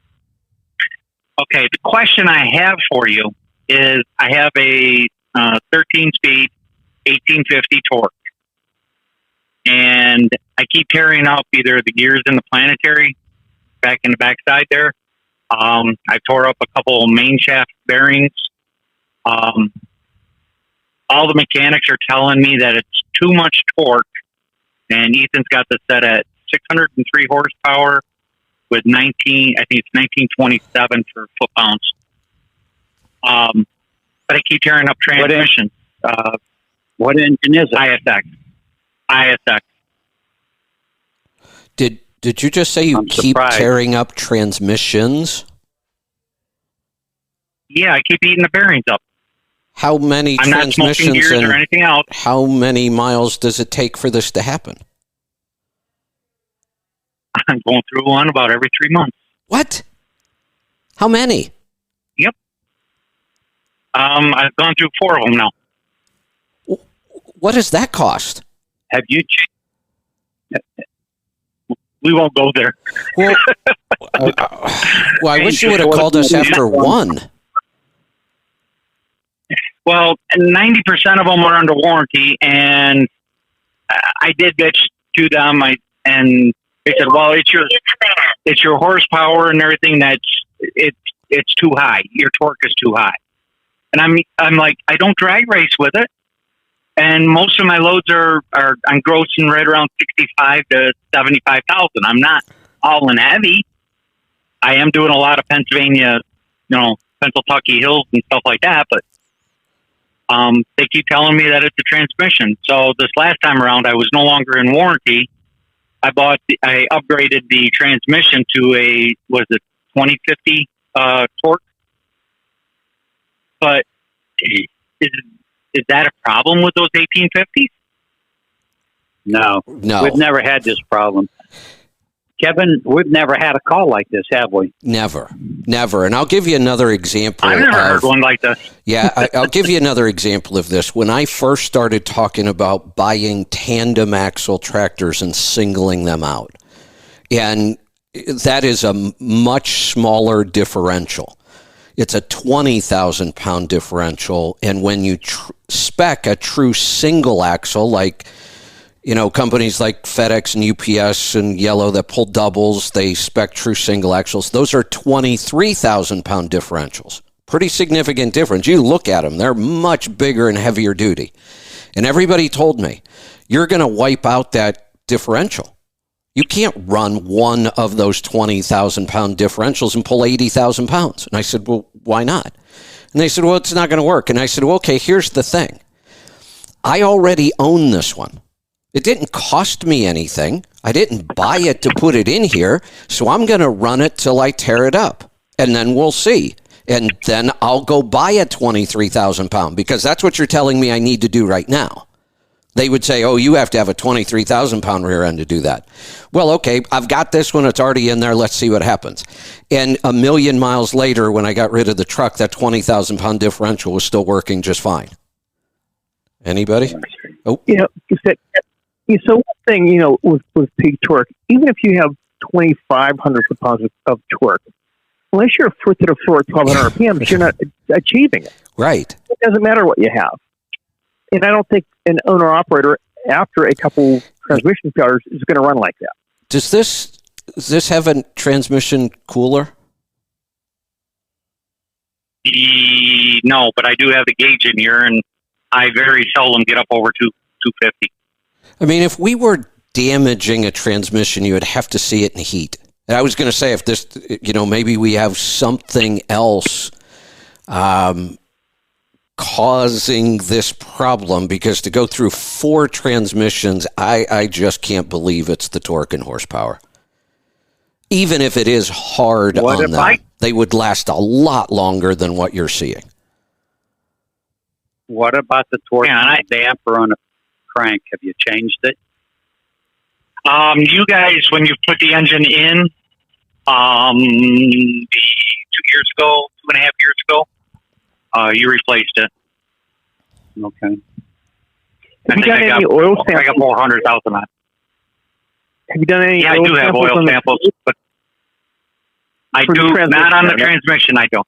Okay, the question I have for you is I have a 13-speed 1850 torque. And I keep tearing up either the gears in the planetary back in the backside there. I tore up a couple of main shaft bearings. All the mechanics are telling me that it's too much torque. And Ethan's got this set at 603 horsepower with 1927 for foot-pounds. But I keep tearing up transmission. What engine is it? ISX. Did you just say you keep tearing up transmissions? Yeah, I keep eating the bearings up. How many I'm transmissions not smoking gears or anything else. How many miles does it take for this to happen? I'm going through one about every 3 months. What? How many? Yep. I've gone through 4 of them now. What does that cost? Have you... We won't go there. Well, Well, I wish you would have called us after one. Well, 90% of them are under warranty, and I did bitch to them. And they said, "Well, it's your horsepower and everything it's too high. Your torque is too high." And I'm like, I don't drag race with it, and most of my loads are I'm grossing right around 65 to 75,000. I'm not all in heavy. I am doing a lot of Pennsylvania, Pennsylvania hills and stuff like that, but they keep telling me that it's a transmission. So this last time around, I was no longer in warranty. I upgraded the transmission to a 2050 torque. But is that a problem with those 1850s? No. We've never had this problem. Kevin, we've never had a call like this, have we? Never. And I'll give you another example. I've never heard one like this. Yeah, I'll give you another example of this. When I first started talking about buying tandem axle tractors and singling them out, and that is a much smaller differential. It's a 20,000 pound differential, and when you spec a true single axle, like companies like FedEx and UPS and Yellow that pull doubles, they spec true single axles. Those are 23,000 pound differentials. Pretty significant difference. You look at them, they're much bigger and heavier duty. And everybody told me, you're going to wipe out that differential. You can't run one of those 20,000 pound differentials and pull 80,000 pounds. And I said, well, why not? And they said, well, it's not going to work. And I said, well, okay, here's the thing. I already own this one. It didn't cost me anything. I didn't buy it to put it in here, so I'm going to run it till I tear it up, and then we'll see. And then I'll go buy a 23,000 pound, because that's what you're telling me I need to do right now. They would say, oh, you have to have a 23,000 pound rear end to do that. Well, okay, I've got this one. It's already in there. Let's see what happens. And 1 million miles later, when I got rid of the truck, that 20,000 pound differential was still working just fine. Anybody? Oh, so one thing, with peak torque, even if you have 2,500 pounds of torque, unless you're foot to the floor at 1,200 RPMs, you're not achieving it. Right. It doesn't matter what you have. And I don't think an owner-operator, after a couple transmission failures, is going to run like that. Does this have a transmission cooler? No, but I do have the gauge in here, and I very seldom get up over 250. I mean, if we were damaging a transmission, you would have to see it in heat. And I was going to say, if this, maybe we have something else causing this problem, because to go through 4 transmissions, I just can't believe it's the torque and horsepower. Even if it is hard on them, they would last a lot longer than what you're seeing. What about the torque damper on a crank? Have you changed it? You guys, when you put the engine in, 2 years ago, 2.5 years ago, you replaced it. Okay. Have you done any oil samples? I got 400,000 on. Have you done any? Yeah, I do have oil samples, but I do not on the transmission. I don't.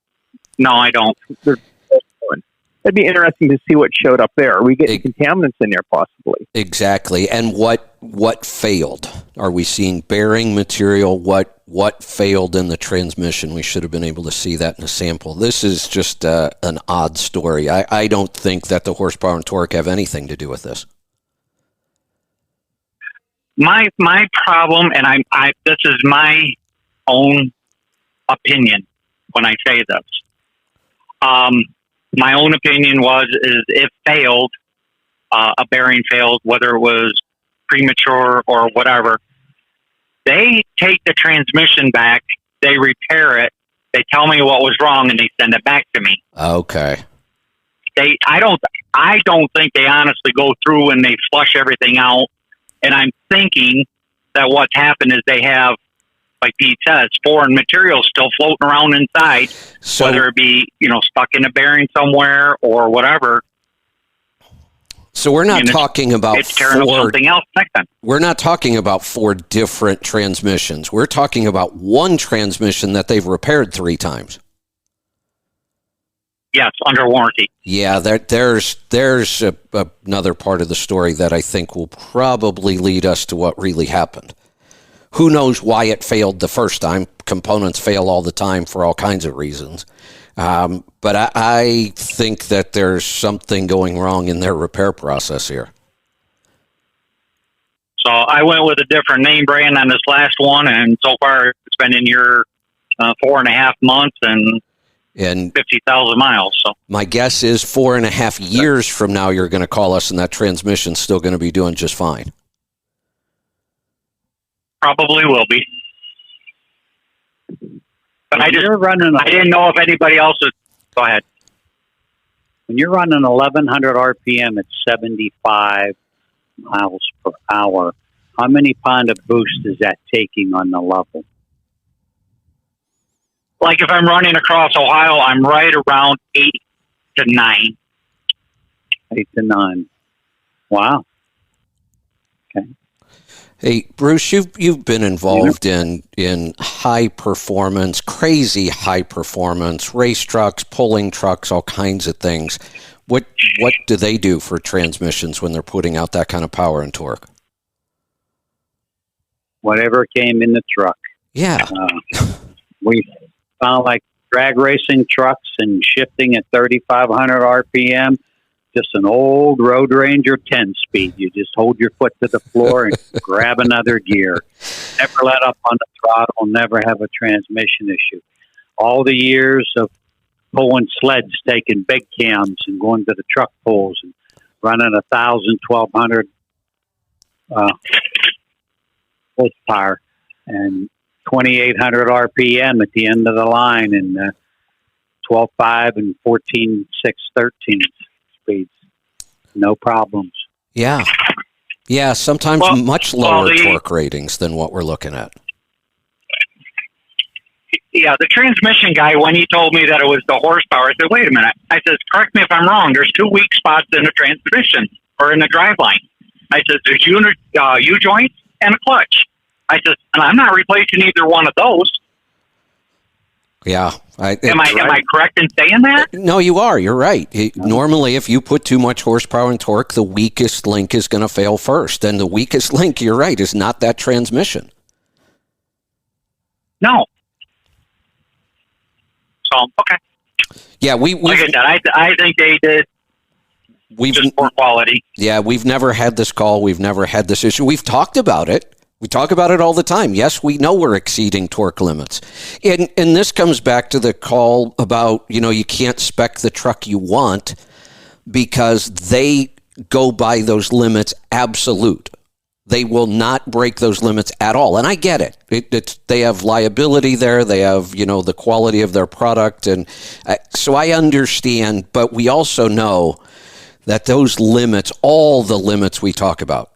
No, I don't. It'd be interesting to see what showed up there. Are we getting contaminants in there, possibly? Exactly. And what failed? Are we seeing bearing material? What failed in the transmission? We should have been able to see that in a sample. This is just an odd story. I don't think that the horsepower and torque have anything to do with this. My problem, and this is my own opinion when I say this. My own opinion is it failed, a bearing failed, whether it was premature or whatever. They take the transmission back, they repair it, they tell me what was wrong, and they send it back to me. Okay. I don't think they honestly go through and they flush everything out. And I'm thinking that what's happened is they have, like Pete says, foreign material still floating around inside, whether it be, stuck in a bearing somewhere or whatever. So we're not talking about it's tearing up something else next time. We're not talking about 4 different transmissions. We're talking about one transmission that they've repaired 3 times. Yes, under warranty. Yeah, there's another part of the story that I think will probably lead us to what really happened. Who knows why it failed the first time? Components fail all the time for all kinds of reasons. But I think that there's something going wrong in their repair process here. So I went with a different name brand on this last one, and so far it's been in your 4.5 months and 50,000 miles. So my guess is 4.5 years from now, you're going to call us, and that transmission's still going to be doing just fine. Probably will be. But I didn't know if anybody else is. Go ahead. When you're running 1,100 RPM at 75 miles per hour, how many pound of boost is that taking on the level? Like if I'm running across Ohio, I'm right around 8 to 9. 8 to 9. Wow. Okay. Hey, Bruce, you've been involved in high performance, crazy high performance, race trucks, pulling trucks, all kinds of things. What do they do for transmissions when they're putting out that kind of power and torque? Whatever came in the truck. Yeah. We found like drag racing trucks and shifting at 3,500 RPM. Just an old Road Ranger 10-speed. You just hold your foot to the floor and grab another gear. Never let up on the throttle, never have a transmission issue. All the years of pulling sleds, taking big cams and going to the truck pulls and running 1,000, 1,200 horsepower and 2,800 RPM at the end of the line and 12.5 and 14.6, 13 speeds. No problems. Yeah. Yeah, sometimes much lower torque ratings than what we're looking at. Yeah, the transmission guy, when he told me that it was the horsepower, I said, wait a minute. I said, correct me if I'm wrong. There's 2 weak spots in the transmission or in the driveline. I said, there's U-joints and a clutch. I said, and I'm not replacing either one of those. Yeah. Am I correct in saying that? No, you are. You're right. Normally, if you put too much horsepower and torque, the weakest link is going to fail first. And the weakest link, you're right, is not that transmission. No. So, okay. Yeah, like I said, I think they did just poor quality. Yeah, we've never had this call. We've never had this issue. We've talked about it. We talk about it all the time. Yes, we know we're exceeding torque limits. And this comes back to the call about, you can't spec the truck you want because they go by those limits absolute. They will not break those limits at all. And I get it. They have liability there. They have, the quality of their product. And so I understand, but we also know that those limits, all the limits we talk about,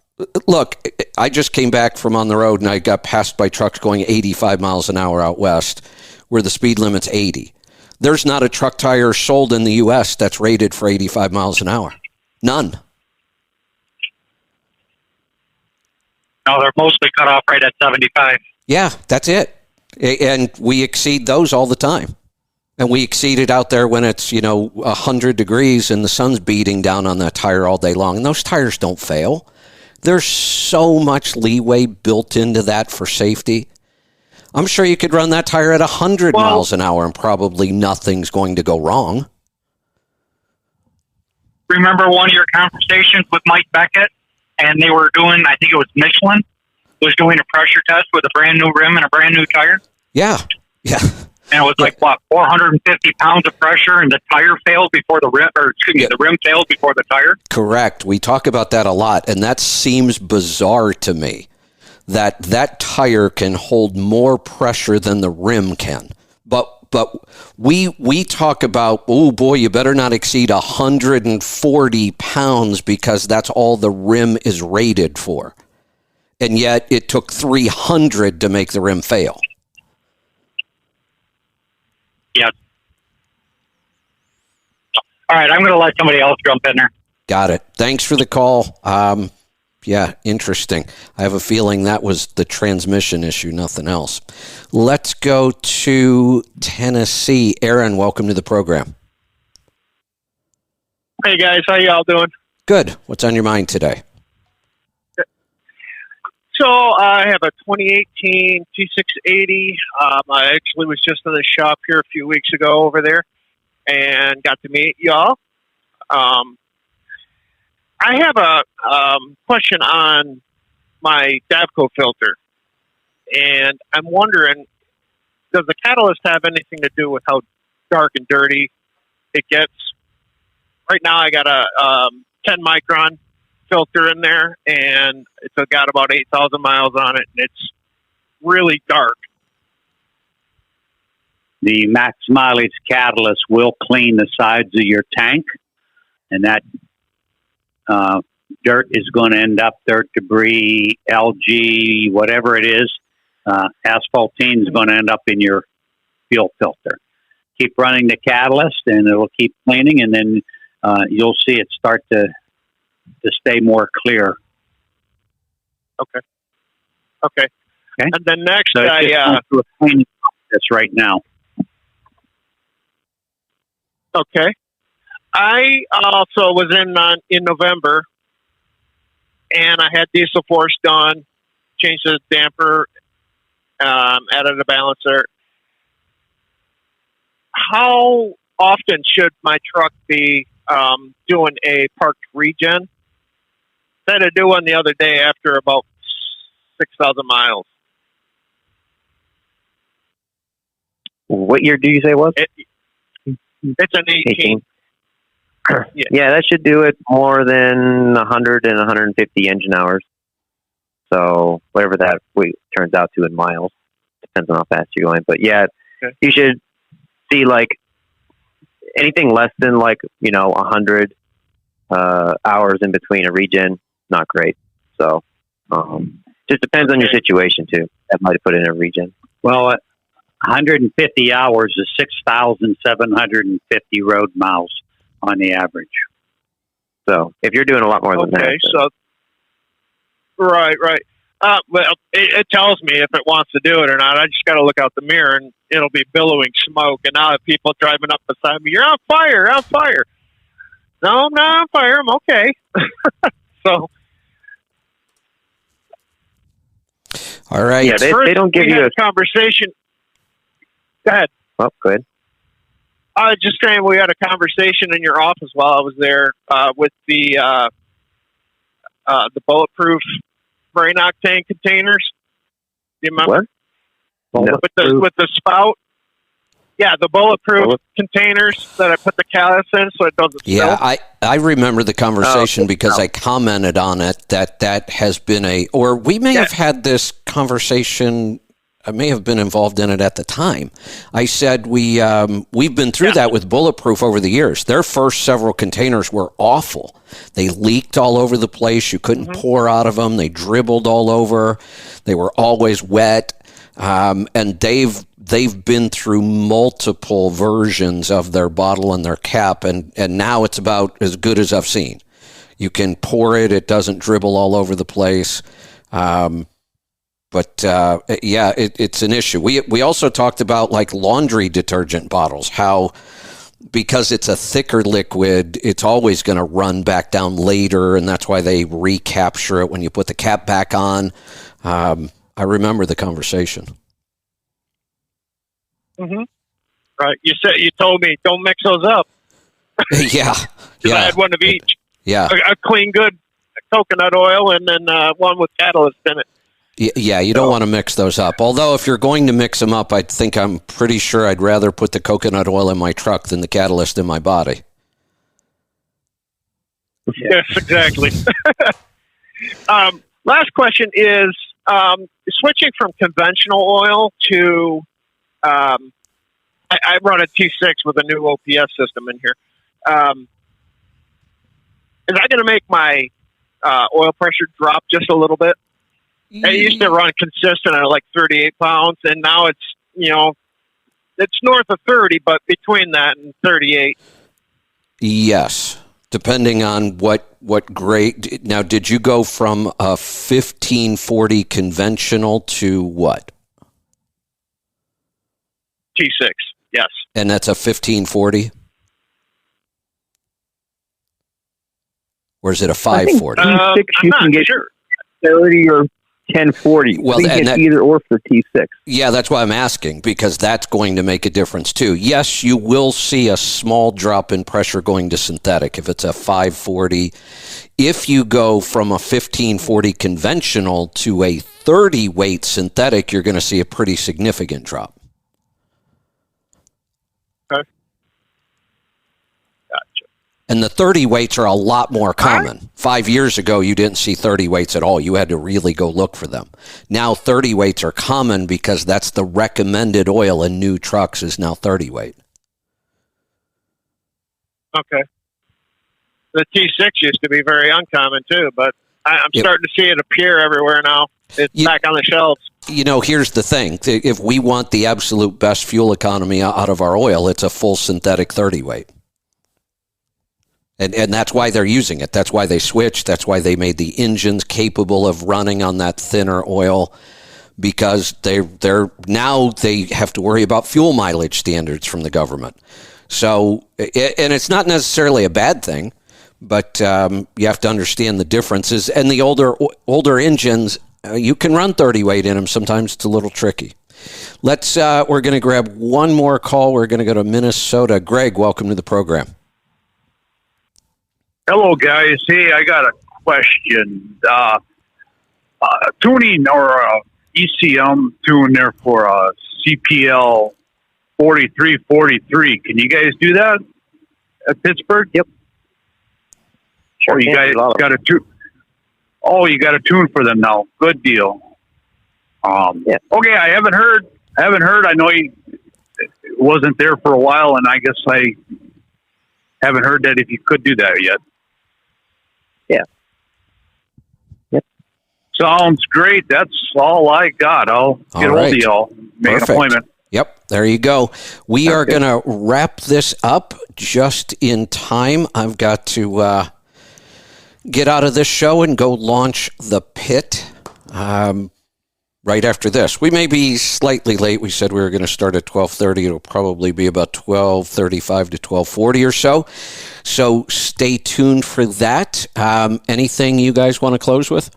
look, I just came back from on the road and I got passed by trucks going 85 miles an hour out west where the speed limit's 80. There's not a truck tire sold in the U.S. that's rated for 85 miles an hour. None. No, they're mostly cut off right at 75. Yeah, that's it. And we exceed those all the time. And we exceed it out there when it's, 100 degrees and the sun's beating down on that tire all day long. And those tires don't fail. There's so much leeway built into that for safety. I'm sure you could run that tire at 100 miles an hour and probably nothing's going to go wrong. Remember one of your conversations with Mike Beckett? And they were doing, I think it was Michelin, was doing a pressure test with a brand new rim and a brand new tire? Yeah. Yeah. And it was like, 450 pounds of pressure, and the tire failed before the rim, the rim failed before the tire? Correct. We talk about that a lot, and that seems bizarre to me, that tire can hold more pressure than the rim can. But we talk about, oh boy, you better not exceed 140 pounds because that's all the rim is rated for. And yet it took 300 to make the rim fail. Yeah. All right, I'm going to let somebody else jump in there. Got it. Thanks for the call. Yeah, interesting. I have a feeling that was the transmission issue, nothing else. Let's go to Tennessee. Aaron, welcome to the program. Hey guys, how y'all doing? Good. What's on your mind today? So I have a 2018 T680. I actually was just in the shop here a few weeks ago over there and got to meet y'all. I have a question on my Davco filter, and I'm wondering, does the catalyst have anything to do with how dark and dirty it gets? Right now I got a 10 micron filter in there, and it's got about 8,000 miles on it, and it's really dark. The max mileage catalyst will clean the sides of your tank, and that dirt is going to end up, dirt, debris, algae, whatever it is, asphaltene is going to end up in your fuel filter. Keep running the catalyst, and it'll keep cleaning, and then you'll see it start to stay more clear. Okay. And then next, so it's just going through a cleaning process right now. Okay. I also was in November, and I had diesel force done, changed the damper, added a balancer. How often should my truck be doing a parked regen? I had to do one the other day after about 6,000 miles. What year do you say it was? It's an 18. Yeah, that should do it more than 100 and 150 engine hours. So whatever that turns out to in miles, depends on how fast you're going. But yeah, You should see like anything less than 100 hours in between a regen, not great. So just depends on your situation too. That might have put in a regen. Well, 150 hours is 6,750 road miles on the average. So if you're doing a lot more than that. Okay, so right. Well, it tells me if it wants to do it or not. I just got to look out the mirror, and it'll be billowing smoke. And now people driving up beside me, you're on fire, you're on fire. No, I'm not on fire. I'm okay. So. All right. Yeah, they don't give you a conversation. Go ahead. Oh, good. I was just saying we had a conversation in your office while I was there with the bulletproof brain octane containers. Do you remember? What? No. With the spout. Yeah, the bulletproof containers that I put the catalyst in so it doesn't spill. Yeah, I remember the conversation because I commented on it that has been we may have had this conversation. I may have been involved in it at the time. I said we've been through that with Bulletproof over the years. Their first several containers were awful. They leaked all over the place. You couldn't pour out of them. They dribbled all over. They were always wet. And they've been through multiple versions of their bottle and their cap, and now it's about as good as I've seen. You can pour it. It doesn't dribble all over the place. But it's an issue. We also talked about like laundry detergent bottles, how because it's a thicker liquid, it's always going to run back down later, and that's why they recapture it when you put the cap back on. I remember the conversation. Mm-hmm. Right. You told me don't mix those up. Yeah. I had one of each. Yeah. A clean, good coconut oil, and then one with catalyst in it. Yeah, you don't want to mix those up. Although if you're going to mix them up, I'm pretty sure I'd rather put the coconut oil in my truck than the catalyst in my body. Yes, exactly. Last question is switching from conventional oil to I run a T6 with a new OPS system in here. Is that going to make my oil pressure drop just a little bit? I used to run consistent at like 38 pounds, and now it's north of 30, but between that and 38. Yes. Depending on what grade. Now, did you go from a 1540 conventional to what? T6, yes. And that's a 1540? Or is it a 540? T6 you can get sure. 30 or 1040. Well, you can and get that- either or for T6. Yeah, that's why I'm asking, because that's going to make a difference too. Yes, you will see a small drop in pressure going to synthetic if it's a 540. If you go from a 1540 conventional to a 30 weight synthetic, you're going to see a pretty significant drop. Okay. Gotcha. And the 30 weights are a lot more common. 5 years ago, you didn't see 30 weights at all. You had to really go look for them. Now 30 weights are common because that's the recommended oil in new trucks is now 30 weight. Okay. The T6 used to be very uncommon too, but I'm starting to see it appear everywhere now. It's back on the shelves. You know, here's the thing. If we want the absolute best fuel economy out of our oil, it's a full synthetic 30 weight. And that's why they're using it. That's why they switched. That's why they made the engines capable of running on that thinner oil, because they're now they have to worry about fuel mileage standards from the government. So, and it's not necessarily a bad thing, but you have to understand the differences. And the older engines, you can run 30 weight in them. Sometimes it's a little tricky. We're going to grab one more call. We're going to go to Minnesota. Greg, welcome to the program. Hello, guys. Hey, I got a question. Tuning or ECM tune there for a CPL 4343. Can you guys do that at Pittsburgh? Yep. Sure. Oh, you guys got a tune. Oh, you got a tune for them now. Good deal. Yeah. Okay, I haven't heard. I know he wasn't there for a while, and I guess I haven't heard that if you could do that yet. Yeah. Yep. Sounds great. That's all I got. I'll get hold of y'all. Make Perfect. an appointment. Yep, there you go. We are going to wrap this up just in time. I've got to get out of this show and go launch the pit right after this. We may be slightly late. We said we were going to start at 12:30. It'll probably be about 12:35 to 12:40 or so. So stay tuned for that. Anything you guys want to close with?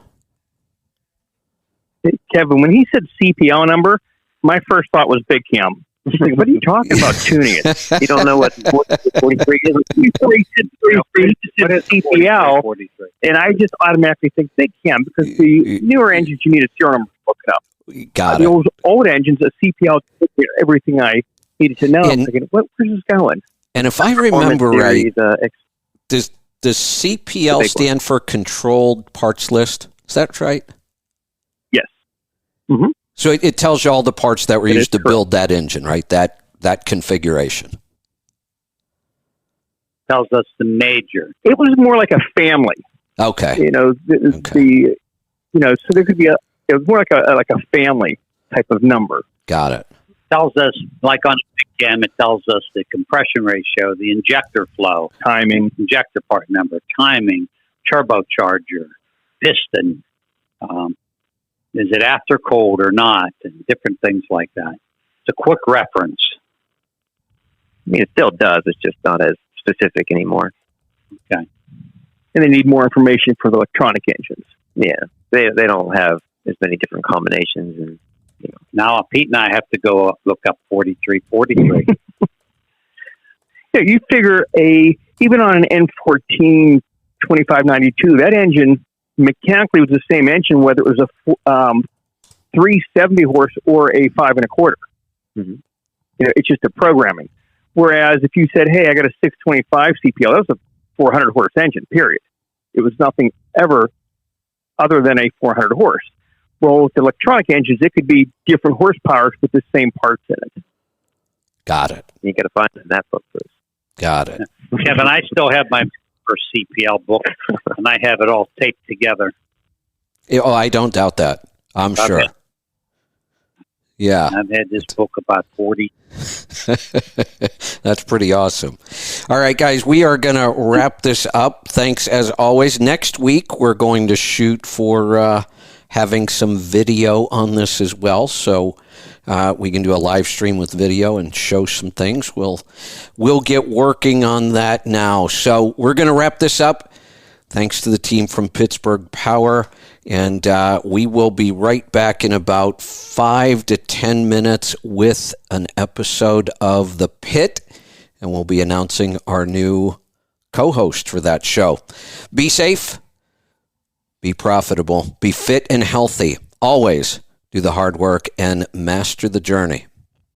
Kevin, when he said CPL number, my first thought was Big Cam. Like, what are you talking about tuning it? You don't know what 43 is? Before he said 43, he said CPL, and I just automatically think Big Cam, because the newer engines, you need a serial number to look it up. Got the it. old engines, a CPL, everything I needed to know. I'm thinking, where's this going? And if I remember right, Series, does CPL stand for Controlled Parts List? Is that right? Yes. Mm-hmm. So it tells you all the parts that were It used is to build that engine, right? That configuration. Tells us the major. It was more like a family. Okay. You know, so there could be it was more like a family type of number. Got it. Tells us, like on the cam, it tells us the compression ratio, the injector flow, Timing. injector part number, timing, turbocharger, piston. Is it after cold or not? And different things like that. It's a quick reference. I mean, it still does. It's just not as specific anymore. Okay. And they need more information for the electronic engines. Yeah, they don't have as many different combinations, and Now Pete and I have to go look up 4343. Yeah, you figure even on an N14 2592, that engine mechanically was the same engine, whether it was a 370 horse or a 5 1/4. Mm-hmm. You know, it's just a programming. Whereas if you said, "Hey, I got a 625 CPL," that was a 400 horse engine. Period. It was nothing ever other than a 400 horse. Well, with electronic engines, it could be different horsepowers with the same parts in it. Got it. you got to find it in that book first. Got it. Kevin, I still have my first CPL book, and I have it all taped together. Oh, I don't doubt that. I'm sure. Yeah. I've had this book about 40. That's pretty awesome. All right, guys, we are going to wrap this up. Thanks, as always. Next week, we're going to shoot for having some video on this as well, so we can do a live stream with video and show some things. We'll get working on that now. So we're going to wrap this up. Thanks to the team from Pittsburgh Power. And we will be right back in about 5 to 10 minutes with an episode of The Pit. And we'll be announcing our new co-host for that show. Be safe, be profitable, be fit and healthy. Always do the hard work and master the journey.